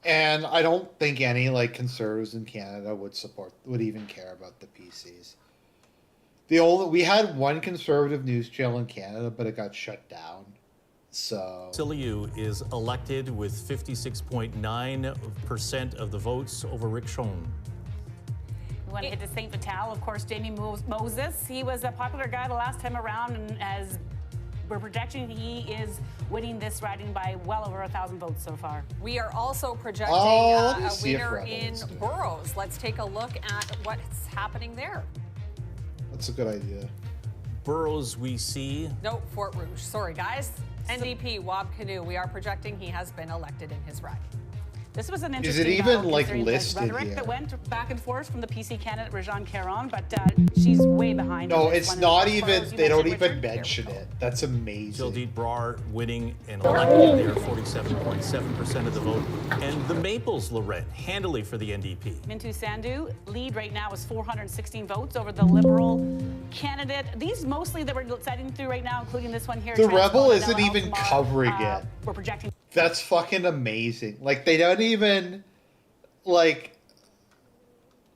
And I don't think any like conservatives in Canada would even care about the PCs. We had one conservative news channel in Canada, but it got shut down. So Siliu is elected with 56.9% of the votes over Rick Schoen. We want to hit to St. Vital, of course, Jamie Moses. He was a popular guy the last time around, and as we're projecting, he is winning this riding by well over 1,000 votes so far. We are also projecting a winner in Burroughs. Let's take a look at what's happening there. That's a good idea. Burroughs, we see. No, Fort Rouge. Sorry, guys. NDP, Wab Canoe. We are projecting he has been elected in his riding. This was an Is interesting it even battle, like considering the listed rhetoric here? that went back and forth from the PC candidate Rajan Caron, but she's way behind. No, on this it's one. not As far even. as you They don't mentioned, even Richard, here we mention go. it. That's amazing. Jildit Brar winning and elected there, 47.7% of the vote. And the Maples, Lorette, handily for the NDP. Mintu Sandhu, lead right now is 416 votes over the Liberal candidate. These mostly that we're setting through right now, including this one here. The Rebel Transcona, isn't Nella even Altamar, covering it. We're projecting. That's fucking amazing. Like, they don't even, like,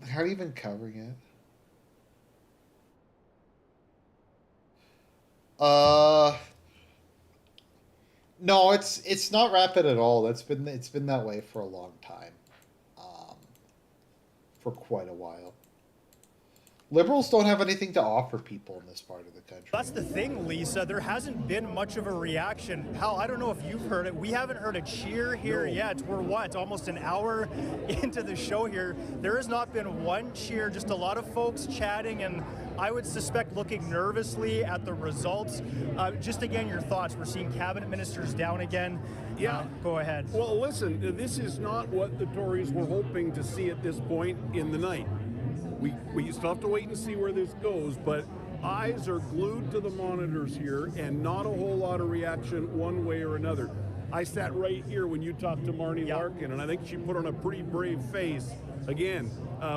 they aren't even covering it. No, it's not rapid at all. It's been that way for a long time. For quite a while. Liberals don't have anything to offer people in this part of the country. That's the thing, Lisa. There hasn't been much of a reaction. Hal, I don't know if you've heard it. We haven't heard a cheer here yet. We're almost an hour into the show here. There has not been one cheer, just a lot of folks chatting and I would suspect looking nervously at the results. Just again, your thoughts. We're seeing cabinet ministers down again. Yeah. Go ahead. Well, listen, this is not what the Tories were hoping to see at this point in the night. We still have to wait and see where this goes, but eyes are glued to the monitors here and not a whole lot of reaction one way or another. I sat right here when you talked to Marnie Larkin, and I think she put on a pretty brave face. Again,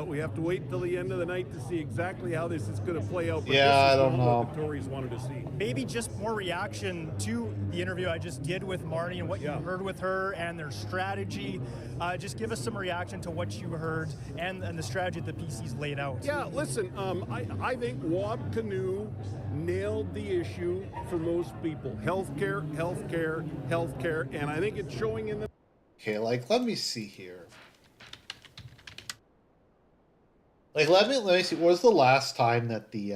we have to wait till the end of the night to see exactly how this is going to play out. But yeah, this is I don't not know what the Tories wanted to see. Maybe just more reaction to the interview I just did with Marnie and what you heard with her and their strategy. Just give us some reaction to what you heard and the strategy that the PC's laid out. Yeah, listen, I think Wab Canoe nailed the issue for most people. Healthcare, healthcare, healthcare, and I think it's showing in the... Okay, like, let me see here. Like, let me see. What was the last time that the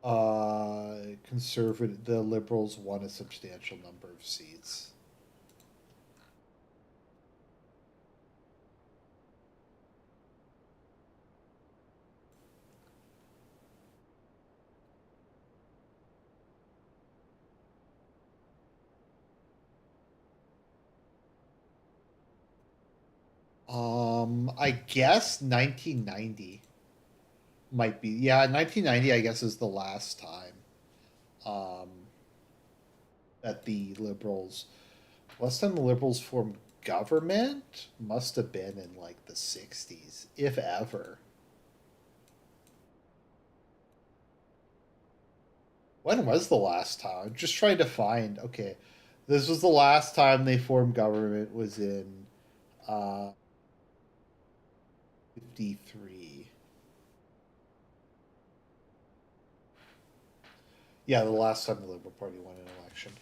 the Liberals won a substantial number of seats? I guess 1990 might be. Yeah, 1990, I guess, is the last time that the Liberals... Last time the Liberals formed government must have been in, like, the 60s, if ever. When was the last time? I'm just trying to find... Okay, this was the last time they formed government, was in... 53. Yeah, the last time the Liberal Party won an election.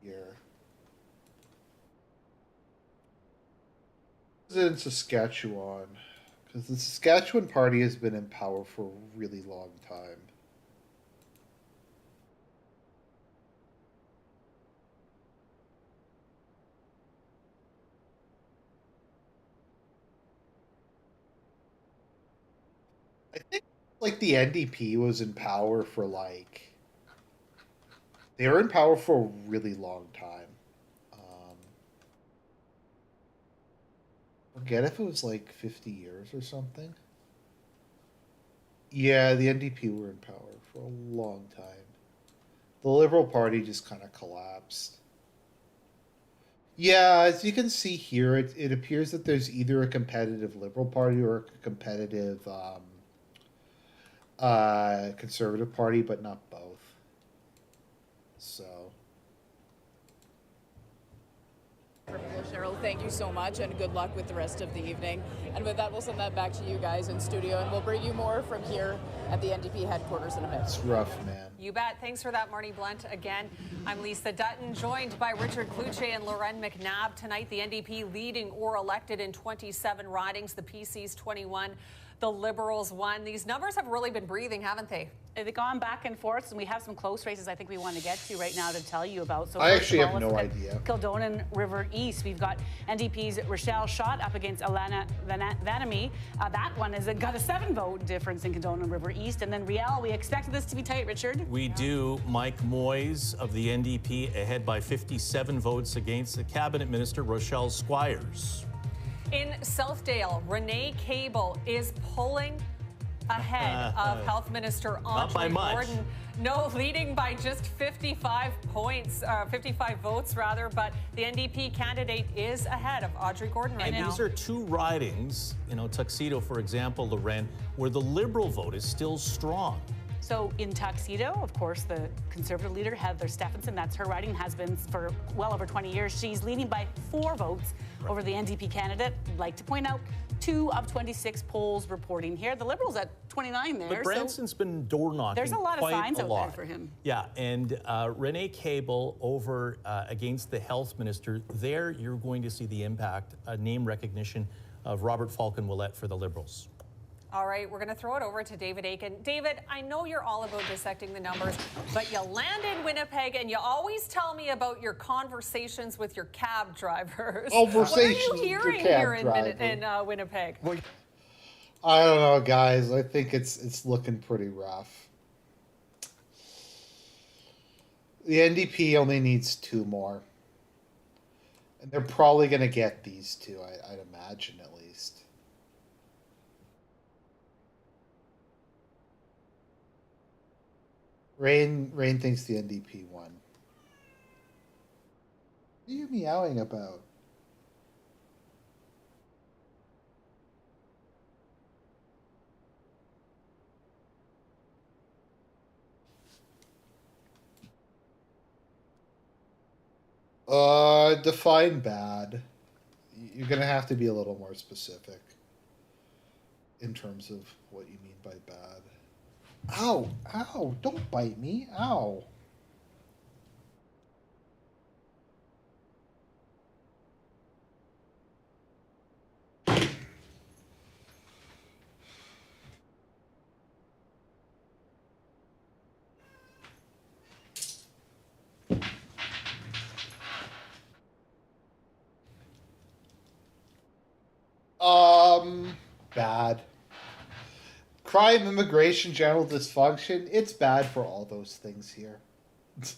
Year. This is in Saskatchewan, because the Saskatchewan Party has been in power for a really long time. I think, like, the NDP was in power for, like... They were in power for a really long time. Forget if it was, like, 50 years or something. Yeah, the NDP were in power for a long time. The Liberal Party just kind of collapsed. Yeah, as you can see here, it appears that there's either a competitive Liberal Party or a competitive... Conservative Party, but not both. So. Cheryl, thank you so much, and good luck with the rest of the evening. And with that, we'll send that back to you guys in studio, and we'll bring you more from here at the NDP headquarters in a bit. It's rough, man. You bet. Thanks for that, Marnie Blunt. Again, I'm Lisa Dutton, joined by Richard Kluche and Loren McNabb. Tonight, the NDP leading or elected in 27 ridings, the PC's 21. the Liberals won. These numbers have really been breathing, haven't they? They've gone back and forth, and we have some close races I think we want to get to right now to tell you about. So I first actually of all, have no let's look idea. at Kildonan River East. We've got NDP's Rochelle Schott up against Alana Vanamy. That one has got a 7-vote difference in Kildonan River East. And then Riel, we expected this to be tight, Richard. We do. Mike Moyes of the NDP ahead by 57 votes against the Cabinet Minister Rochelle Squires. In Southdale, Renee Cable is pulling ahead of Health Minister Audrey Gordon. No, leading by just 55 points, 55 votes rather, but the NDP candidate is ahead of Audrey Gordon right now. And these are two ridings, Tuxedo, for example, Loren, where the Liberal vote is still strong. So in Tuxedo, of course, the Conservative leader, Heather Stephenson, that's her riding, has been for well over 20 years. She's leading by 4 votes over the NDP candidate. I'd like to point out 2 of 26 polls reporting here. The Liberals at 29 there. But Branson's been door knocking. There's a lot of signs out there for him. Yeah, and Renee Cable over against the health minister. There, you're going to see the impact, name recognition of Robert Falcon-Willett for the Liberals. All right, we're going to throw it over to David Akin. David, I know you're all about dissecting the numbers, but you land in Winnipeg and you always tell me about your conversations with your cab drivers. What are you hearing here in Winnipeg? Well, I don't know, guys. I think it's looking pretty rough. The NDP only needs 2 more. And they're probably going to get these 2, I'd imagine, at least. Rain thinks the NDP won. What are you meowing about? Define bad. You're gonna have to be a little more specific in terms of what you mean by bad. Ow! Ow! Don't bite me! Ow! Bad. Crime, immigration, general dysfunction, it's bad for all those things here. It's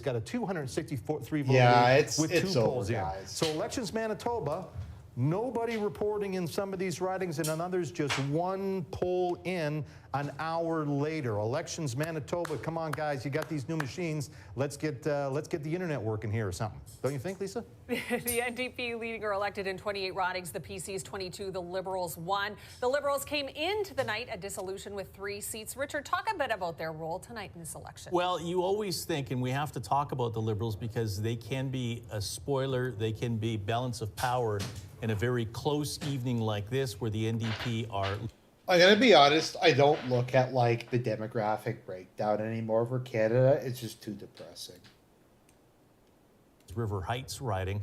got a 263 vote lead with 2 polls in. Guys. So Elections Manitoba, nobody reporting in some of these ridings, and in others, just 1 poll in an hour later. Elections Manitoba, come on, guys, you got these new machines. Let's get the internet working here or something. Don't you think, Lisa? The NDP leading or elected in 28 ridings, the PC's 22, the Liberals won. The Liberals came into the night a dissolution with 3 seats. Richard, talk a bit about their role tonight in this election. Well, you always think, and we have to talk about the Liberals because they can be a spoiler, they can be balance of power in a very close evening like this where the NDP are... I'm going to be honest, I don't look at, like, the demographic breakdown anymore for Canada. It's just too depressing. River Heights riding.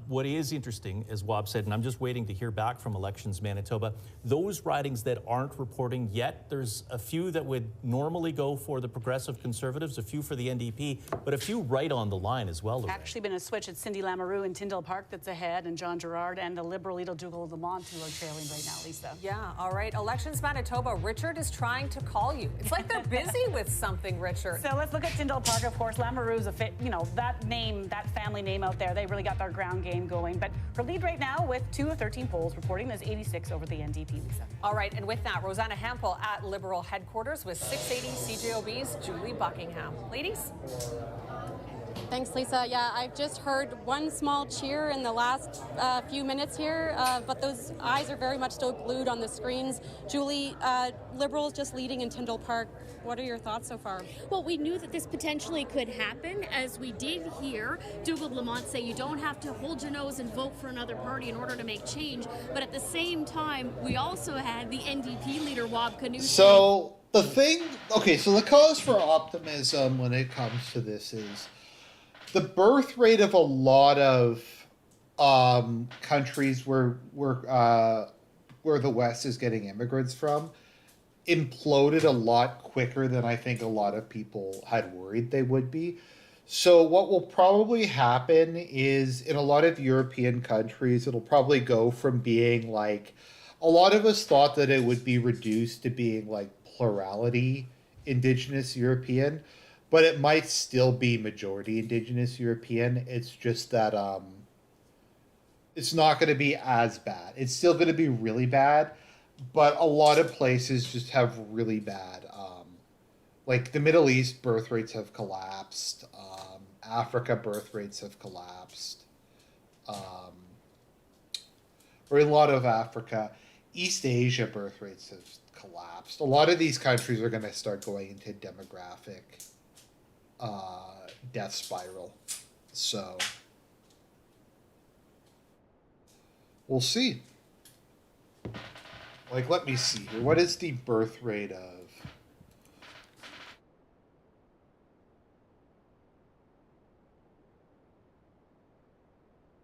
What is interesting, as Wob said, and I'm just waiting to hear back from Elections Manitoba, those ridings that aren't reporting yet, there's a few that would normally go for the Progressive Conservatives, a few for the NDP, but a few right on the line as well. Actually been a switch. It's Cindy Lamoureux in Tyndall Park that's ahead, and John Gerard and the Liberal Edel Dougal-Lamont who are trailing right now, Lisa. Yeah, all right. Elections Manitoba, Richard is trying to call you. It's like they're busy with something, Richard. So let's look at Tyndall Park, of course. Lamoureux's that name, that family name out there, they really got their ground game going. But her lead right now with 2 of 13 polls reporting is 86 over the NDP, Lisa. All right, and with that, Rosanna Hampel at Liberal headquarters with 680 CJOB's Julie Buckingham. Ladies? Thanks, Lisa. Yeah, I've just heard one small cheer in the last few minutes here, but those eyes are very much still glued on the screens. Julie, Liberals just leading in Tyndall Park. What are your thoughts so far? Well, we knew that this potentially could happen, as we did hear Dougal-Lamont say you don't have to hold your nose and vote for another party in order to make change. But at the same time, we also had the NDP leader, Wob Canoe. So the thing, okay, so the cause for optimism when it comes to this is the birth rate of a lot of countries where the West is getting immigrants from imploded a lot quicker than I think a lot of people had worried they would be. So what will probably happen is in a lot of European countries, it'll probably go from being like, a lot of us thought that it would be reduced to being like plurality Indigenous European, but it might still be majority Indigenous European. It's just that it's not going to be as bad. It's still going to be really bad, but a lot of places just have really bad. Like the Middle East birth rates have collapsed. Africa birth rates have collapsed. Or a lot of Africa. East Asia birth rates have collapsed. A lot of these countries are going to start going into demographic death spiral. So we'll see. Like, let me see here. What is the birth rate of?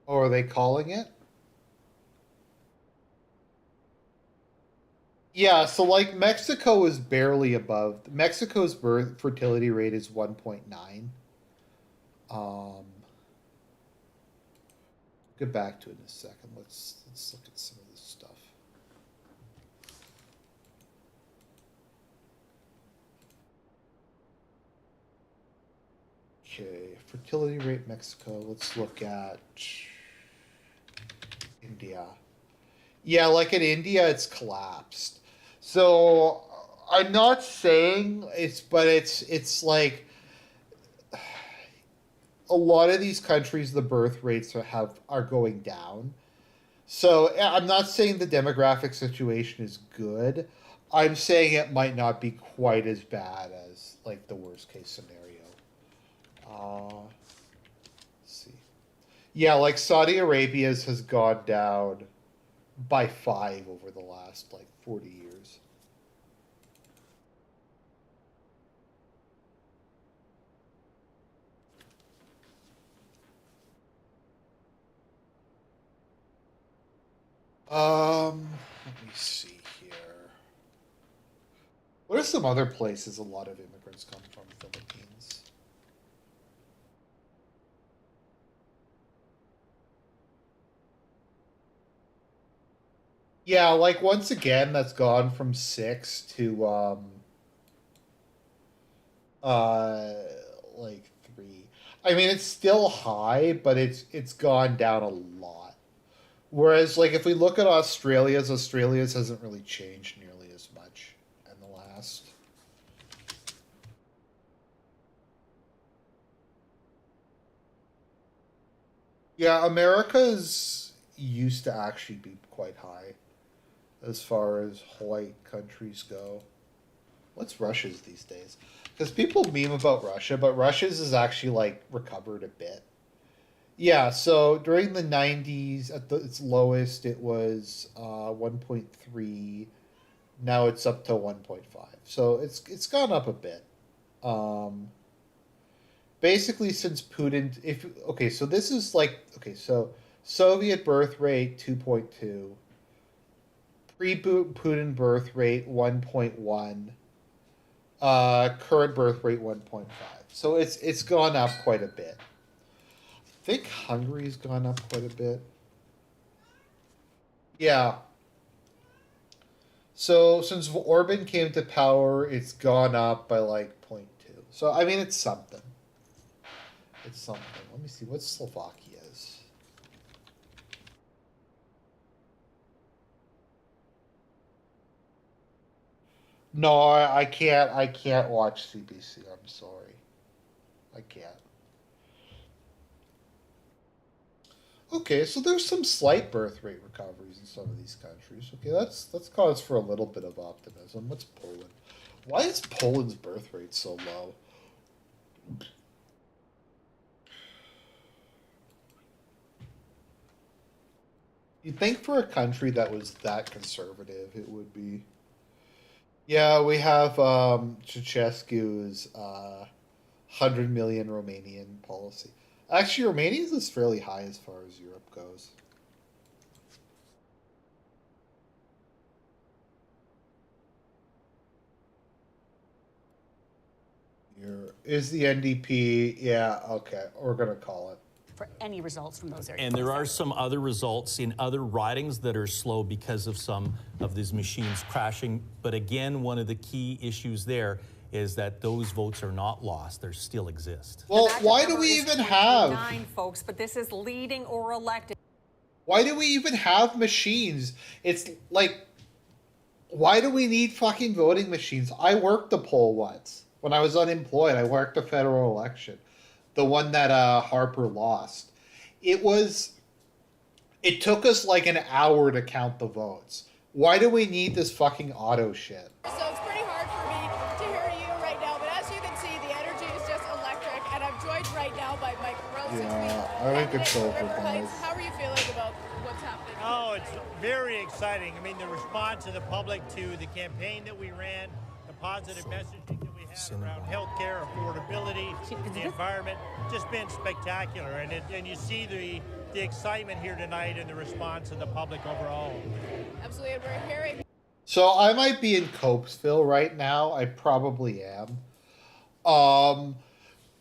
Oh, are they calling it? Yeah, so like Mexico is barely above. Mexico's birth fertility rate is 1.9. Get back to it in a second. Let's look at some of this stuff. Okay, fertility rate Mexico. Let's look at India. Yeah, like in India, it's collapsed. So I'm not saying it's like a lot of these countries, the birth rates are going down. So I'm not saying the demographic situation is good. I'm saying it might not be quite as bad as like the worst case scenario. Let's see. Yeah, like Saudi Arabia's has gone down by 5 over the last like 40 years. Let me see here. What are some other places a lot of immigrants come from? Philippines. Yeah, like once again, that's gone from 6 to like 3. I mean, it's still high, but it's gone down a lot. Whereas, like, if we look at Australia's hasn't really changed nearly as much in the last. Yeah, America's used to actually be quite high as far as white countries go. What's Russia's these days? Because people meme about Russia, but Russia's is actually, like, recovered a bit. Yeah, so during the 90s, at its lowest, it was 1.3. Now it's up to 1.5. So it's gone up a bit. Basically, since Putin, so this is like, so Soviet birth rate 2.2, pre-Putin birth rate 1.1, current birth rate 1.5. So it's gone up quite a bit. I think Hungary's gone up quite a bit. Yeah. So since Orban came to power, it's gone up by like 0.2. So I mean, it's something. It's something. Let me see what Slovakia's. No, I can't. I can't watch CBC. I'm sorry. I can't. Okay, so there's some slight birth rate recoveries in some of these countries. Okay, that's cause for a little bit of optimism. What's Poland? Why is Poland's birth rate so low? You'd think for a country that was that conservative, it would be. Yeah, we have Ceausescu's 100 million Romanian policy. Actually, Romania's is fairly high as far as Europe goes. Here is the NDP. Yeah, okay. We're going to call it. For any results from those areas. And there are some other results in other ridings that are slow because of some of these machines crashing. But again, one of the key issues there is that those votes are not lost. They still exist. Well, why do we even have... 9, folks, but this is leading or elected. Why do we even have machines? It's like, why do we need fucking voting machines? I worked the poll once. When I was unemployed, I worked the federal election. The one that Harper lost. It took us like an hour to count the votes. Why do we need this fucking auto shit? So it's pretty hard for me to hear you right now, but as you can see, the energy is just electric, and I'm joined right now by Mike Gross. Yeah, I think it's over, guys. How are you feeling about what's happening? Oh, it's very exciting. I mean, the response of the public to the campaign that we ran, the positive messaging that we had around healthcare, affordability, the environment, just been spectacular. And you see the excitement here tonight and the response of the public overall. Absolutely, and we're hearing. So I might be in Copesville right now. I probably am.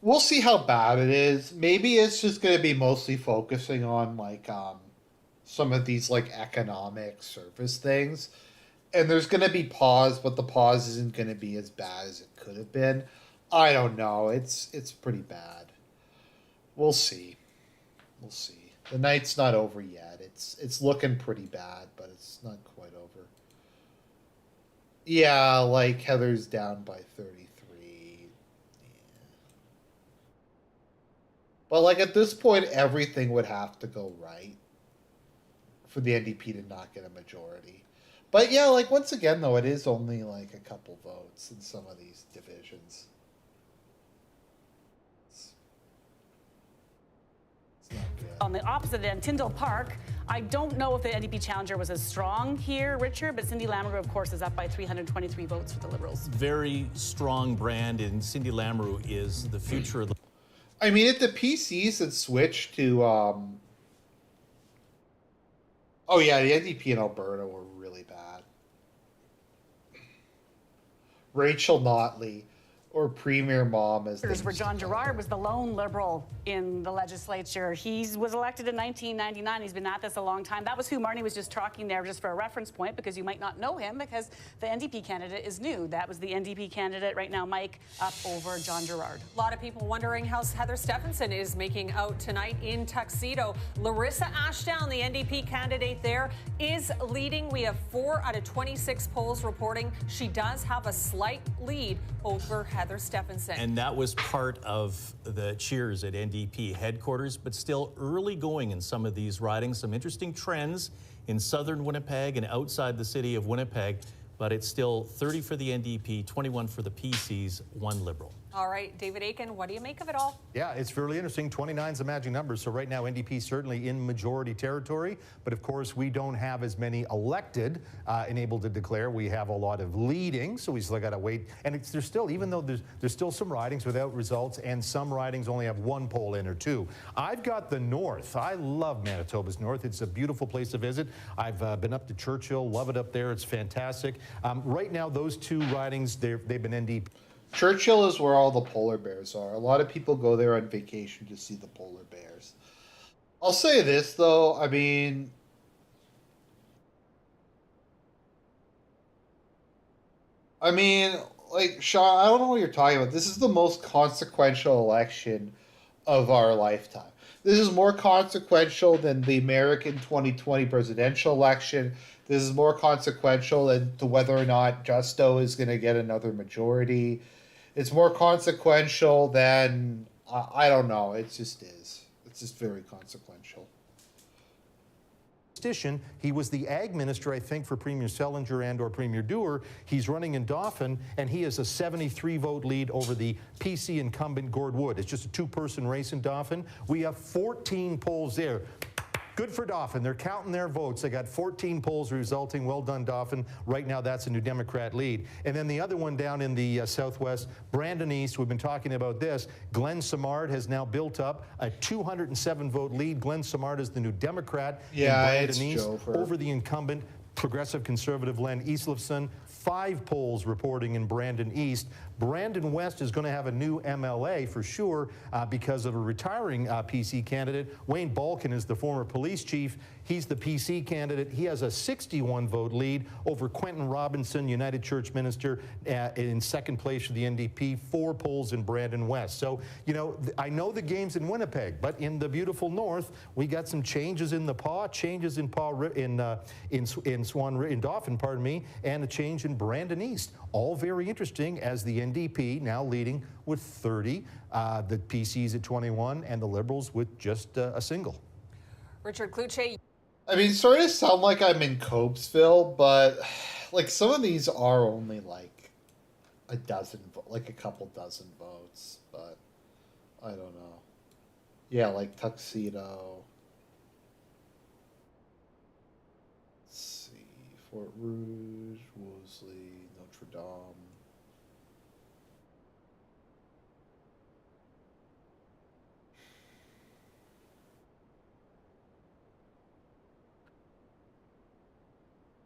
We'll see how bad it is. Maybe it's just going to be mostly focusing on like some of these like economic service things. And there's going to be pause, but the pause isn't going to be as bad as it could have been. I don't know. It's pretty bad. We'll see. We'll see. The night's not over yet. It's looking pretty bad, but it's not quite over. Yeah, like Heather's down by 33. Yeah. But like at this point, everything would have to go right for the NDP to not get a majority. But yeah, like once again though, it is only like a couple votes in some of these divisions. It's not good. On the opposite end, Tyndall Park, I don't know if the NDP challenger was as strong here, Richard, but Cindy Lamoureux, of course, is up by 323 votes for the Liberals. Very strong brand, and Cindy Lamoureux is the future of the... I mean, if the PCs had switched to, oh yeah, the NDP in Alberta were really bad. Rachel Notley, or Premier Mom, as they Where John Gerard was the lone Liberal in the legislature. He was elected in 1999. He's been at this a long time. That was who Marnie was just talking there, just for a reference point, because you might not know him, because the NDP candidate is new. That was the NDP candidate right now, Mike, up over John Gerard. A lot of people wondering how Heather Stephenson is making out tonight in Tuxedo. Larissa Ashdown, the NDP candidate there, is leading. We have 4 out of 26 polls reporting she does have a slight lead over Heather Stephenson. And that was part of the cheers at NDP headquarters, but still early going in some of these ridings. Some interesting trends in southern Winnipeg and outside the city of Winnipeg, but it's still 30 for the NDP, 21 for the PCs, 1 Liberal. All right, David Aiken, what do you make of it all? Yeah, it's fairly interesting. 29 is the magic number. So right now, NDP certainly in majority territory. But of course, we don't have as many elected and able to declare. We have a lot of leading, so we still got to wait. And there's still, even though there's still some ridings without results, and some ridings only have 1 poll in or 2. I've got the north. I love Manitoba's north. It's a beautiful place to visit. I've been up to Churchill, love it up there. It's fantastic. Right now, those 2 ridings, they've been NDP. Churchill is where all the polar bears are. A lot of people go there on vacation to see the polar bears. I'll say this, though. I mean, like, Sean, I don't know what you're talking about. This is the most consequential election of our lifetime. This is more consequential than the American 2020 presidential election. This is more consequential than to whether or not Justo is going to get another majority. It's more consequential than, I don't know, it just is. It's just very consequential. He was the ag minister, I think, for Premier Selinger and or Premier Dewar. He's running in Dauphin, and he has a 73-vote lead over the PC incumbent Gord Wood. It's just a 2-person race in Dauphin. We have 14 polls there. Good for Dauphin. They're counting their votes. They got 14 polls resulting. Well done, Dauphin. Right now, that's a New Democrat lead. And then the other one down in the southwest, Brandon East, we've been talking about this. Glenn Simard has now built up a 207-vote lead. Glenn Simard is the New Democrat in Brandon East over the incumbent Progressive Conservative Len Easlifson. 5 polls reporting in Brandon East. Brandon West is going to have a new MLA for sure because of a retiring PC candidate. Wayne Balkin is the former police chief. He's the PC candidate. He has a 61-vote lead over Quentin Robinson, United Church minister, in second place for the NDP. 4 polls in Brandon West. So, you know, I know the game's in Winnipeg, but in the beautiful north, we got some changes in the PAW, changes in PAW in Dauphin, pardon me, and a change in Brandon East. All very interesting as the NDP now leading with 30, the PCs at 21, and the Liberals with just a single. Richard Kluche. I mean, sorry to sound like I'm in Copesville, but like some of these are only like a couple dozen votes, but I don't know. Yeah, like Tuxedo. Let's see, Fort Rouge, Wolseley, Notre Dame.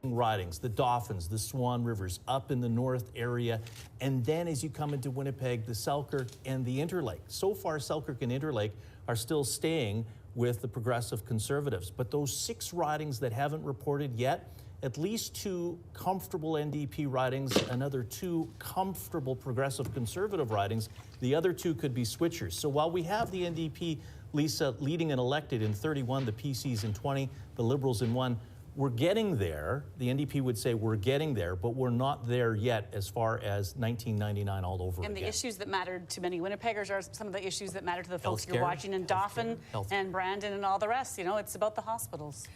Ridings, the Dauphins, the Swan Rivers, up in the north area, and then as you come into Winnipeg, the Selkirk and the Interlake. So far, Selkirk and Interlake are still staying with the Progressive Conservatives, but those 6 ridings that haven't reported yet, at least 2 comfortable NDP ridings, another 2 comfortable Progressive Conservative ridings. The other 2 could be switchers. So while we have the NDP, Lisa, leading and elected in 31, the PCs in 20, the Liberals in 1, we're getting there. The NDP would say we're getting there, but we're not there yet as far as 1999 all over again. And the issues that mattered to many Winnipeggers are some of the issues that matter to the folks you're watching in Dauphin and Brandon and all the rest. You know, it's about the hospitals.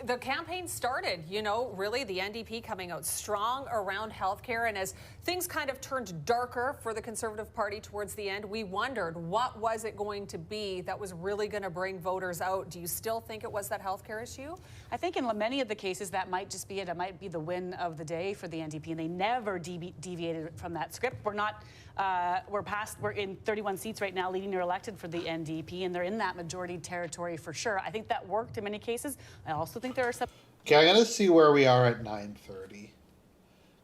The campaign started, you know, really the NDP coming out strong around healthcare, and as things kind of turned darker for the Conservative Party towards the end, we wondered what was it going to be that was really going to bring voters out. Do you still think it was that healthcare issue? I think in many of the cases that might just be it. It might be the win of the day for the NDP, and they never deviated from that script. We're in 31 seats right now, leading or elected for the NDP, and they're in that majority territory for sure. I think that worked in many cases. I also think there are some. Okay, I'm gonna see where we are at 9:30,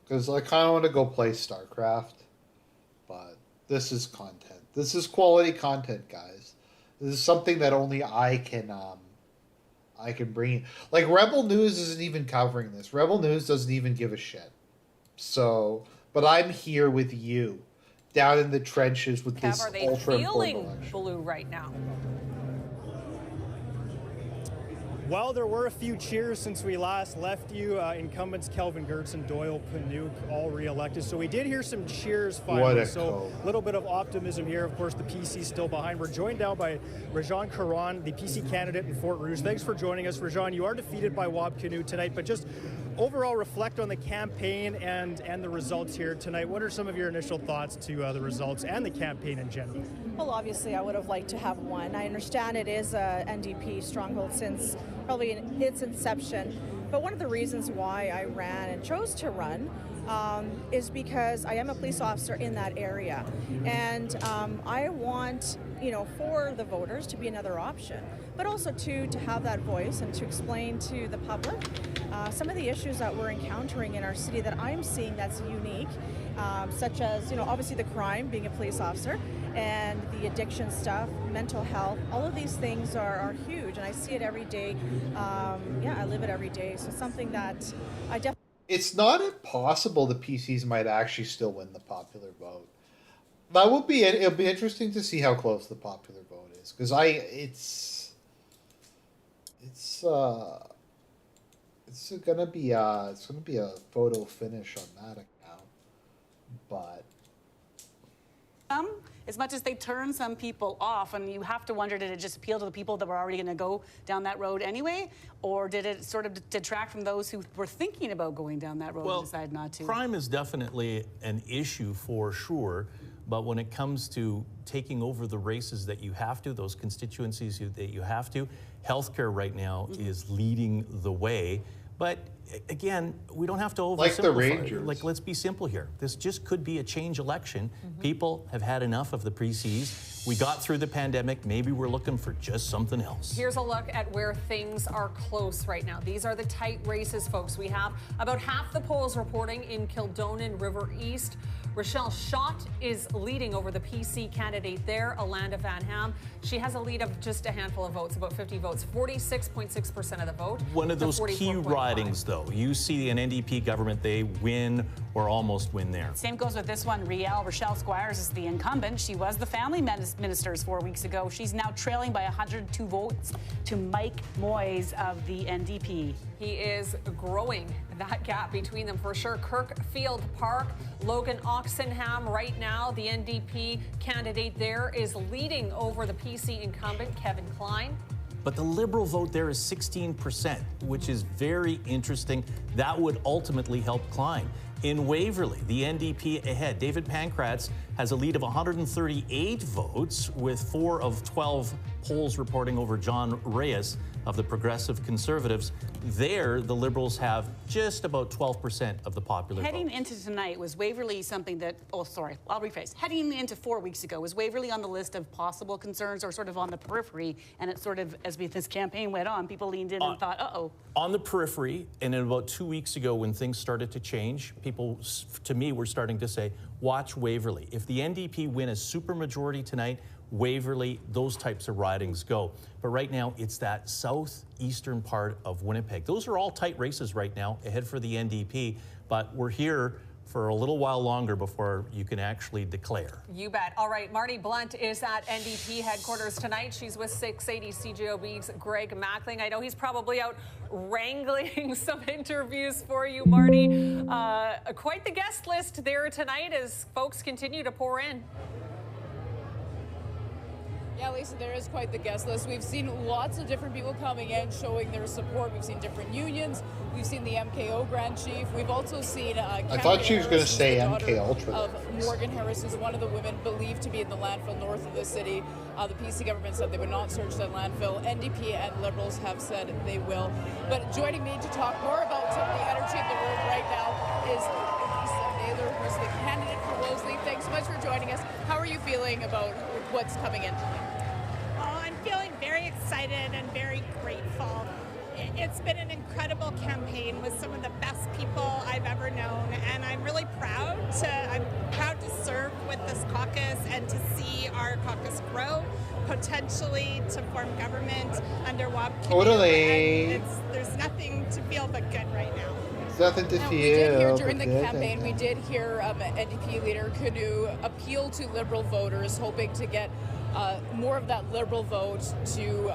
because I kind of want to go play StarCraft, but this is content. This is quality content, guys. This is something that only I can bring. Like, Rebel News isn't even covering this. Rebel News doesn't even give a shit. So, but I'm here with you, down in the trenches with this ultra important election. Are they feeling blue right now? Well, there were a few cheers since we last left you. Incumbents Kelvin Gertz and Doyle Panuke all re-elected. So we did hear some cheers finally. So a little bit of optimism here. Of course, the PC still behind. We're joined now by Rajan Karan, the PC candidate in Fort Rouge. Thanks for joining us, Rajan. You are defeated by Wab Kinew tonight, but just overall reflect on the campaign and the results here tonight. What are some of your initial thoughts to the results and the campaign in general? Well, obviously, I would have liked to have won. I understand it is a NDP stronghold since probably its inception. But one of the reasons why I ran and chose to run is because I am a police officer in that area. And I want, for the voters to be another option, but also to have that voice and to explain to the public some of the issues that we're encountering in our city that I'm seeing that's unique, such as, obviously the crime, being a police officer, and the addiction stuff, mental health. All of these things are huge, and I see it every day. I live it every day. So something that I definitely... It's not impossible the PCs might actually still win the popular vote. That would be it. It'll be interesting to see how close the popular vote is, because it's gonna be a photo finish on that account, but. As much as they turn some people off, and you have to wonder, did it just appeal to the people that were already going to go down that road anyway, or did it sort of detract from those who were thinking about going down that road and decide not to? Crime is definitely an issue for sure, But when it comes to taking over the races that you have to, those constituencies that you have to, healthcare right now is leading the way. But again, we don't have to oversimplify. Like the Rangers. Like, let's be simple here. This just could be a change election. People have had enough of the PCs. We got through the pandemic. Maybe we're looking for just something else. Here's a look at where things are close right now. These are the tight races, folks. We have about half the polls reporting in Kildonan, River East. Rochelle Schott is leading over the PC candidate there, Alanda Van Ham. She has a lead of just a handful of votes, about 50 votes, 46.6% of the vote. One of those key ridings, though. You see an NDP government, they win or almost win there. Same goes with this one. Rochelle Squires is the incumbent. She was the family ministers 4 weeks ago. She's now trailing by 102 votes to Mike Moyes of the NDP. He is growing that gap between them for sure. Kirkfield Park, Logan Oxenham right now, the NDP candidate there is leading over the PC incumbent, Kevin Klein. But the Liberal vote there is 16%, which is very interesting. That would ultimately help Klein. In Waverley, the NDP ahead. David Pankratz has a lead of 138 votes, with 4 of 12 polls reporting over John Reyes of the Progressive Conservatives. There, the Liberals have just about 12% of the popular vote. Heading into tonight, was Waverley something that, oh, sorry, I'll rephrase. Heading into 4 weeks ago, was Waverley on the list of possible concerns or sort of on the periphery? And it sort of, as this campaign went on, people leaned in and thought, uh-oh. On the periphery, and then about 2 weeks ago when things started to change, people, to me, were starting to say, watch Waverley. If the NDP win a supermajority tonight, Waverley, those types of ridings go. But right now, it's that southeastern part of Winnipeg. Those are all tight races right now, ahead for the NDP. But we're here for a little while longer before you can actually declare. You bet. All right, Marty Blunt is at NDP headquarters tonight. She's with 680 CJOB's Greg Mackling. I know he's probably out wrangling some interviews for you, Marty. Quite the guest list there tonight as folks continue to pour in. Yeah, Lisa, there is quite the guest list. We've seen lots of different people coming in showing their support. We've seen different unions. We've seen the MKO Grand Chief. We've also seen I thought she was going to say MK Ultra. Of Morgan Harris, who's one of the women believed to be in the landfill north of the city. The PC government said they would not search that landfill. NDP and Liberals have said they will. But joining me to talk more about some of the energy in the room right now is Lisa Naylor, who's the candidate for Wellesley. Thanks so much for joining us. How are you feeling about what's coming in tonight? I'm feeling very excited and very grateful. It's been an incredible campaign with some of the best people I've ever known, and I'm really proud to serve with this caucus and to see our caucus grow, potentially to form government under Wab. Totally. There's nothing to feel but good right now. Nothing to now, feel. We did hear during the campaign, we did hear NDP leader Canoe appeal to Liberal voters, hoping to get more of that Liberal vote to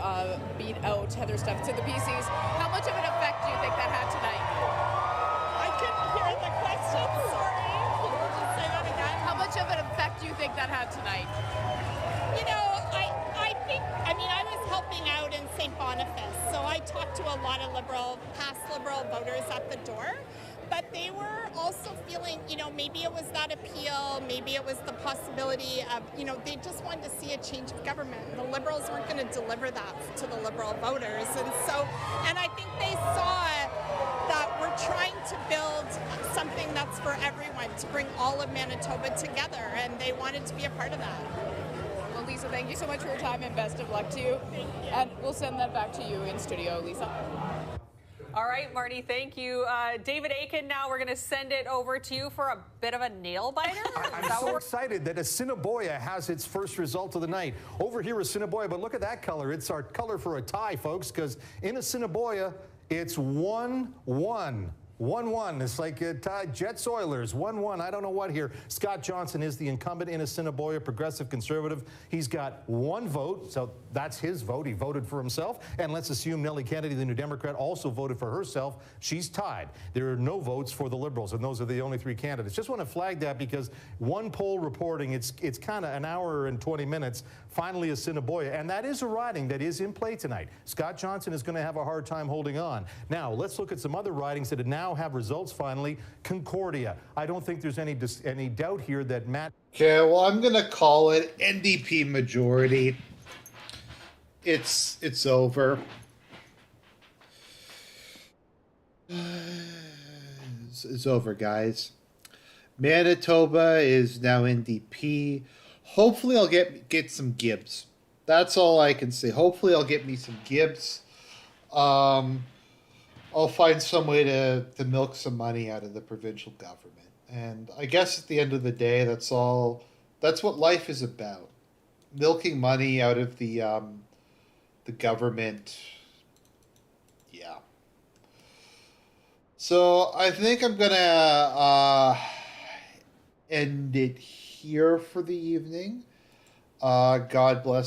beat out Heather Stephenson, the PCs. How much of an effect do you think that had tonight? I couldn't hear the question, sorry. Can you just say that again? How much of an effect do you think that had tonight? You know, I was helping out in St. Boniface, so I talked to a lot of past Liberal voters at the door. But they were also feeling, maybe it was that appeal, maybe it was the possibility of, they just wanted to see a change of government. The Liberals weren't going to deliver that to the Liberal voters. And I think they saw that we're trying to build something that's for everyone, to bring all of Manitoba together, and they wanted to be a part of that. Well, Lisa, thank you so much for your time and best of luck to you. Thank you. And we'll send that back to you in studio, Lisa. All right, Marty, thank you. David Aiken, now we're going to send it over to you for a bit of a nail biter. I'm so excited that Assiniboia has its first result of the night. Over here, Assiniboia, but look at that color. It's our color for a tie, folks, because in Assiniboia, it's 1-1. 1-1. It's like a tie. Jets Oilers 1-1. I don't know what here. Scott Johnson is the incumbent in Assiniboia, Progressive Conservative. He's got 1 vote, so that's his vote. He voted for himself. And let's assume Nellie Kennedy, the New Democrat, also voted for herself. She's tied. There are no votes for the Liberals, and those are the only 3 candidates. Just want to flag that because one poll reporting, it's kind of an hour and 20 minutes. Finally, Assiniboia, and that is a riding that is in play tonight. Scott Johnson is going to have a hard time holding on. Now, let's look at some other ridings that now now have results finally. Concordia. I don't think there's any doubt here that Matt... Okay, well, I'm going to call it NDP majority. It's over. It's over, guys. Manitoba is now NDP. Hopefully I'll get some Gibbs. That's all I can say. Hopefully I'll get me some Gibbs. I'll find some way to milk some money out of the provincial government. And I guess at the end of the day, that's all. That's what life is about. Milking money out of the government. Yeah. So I think I'm gonna end it here for the evening. God bless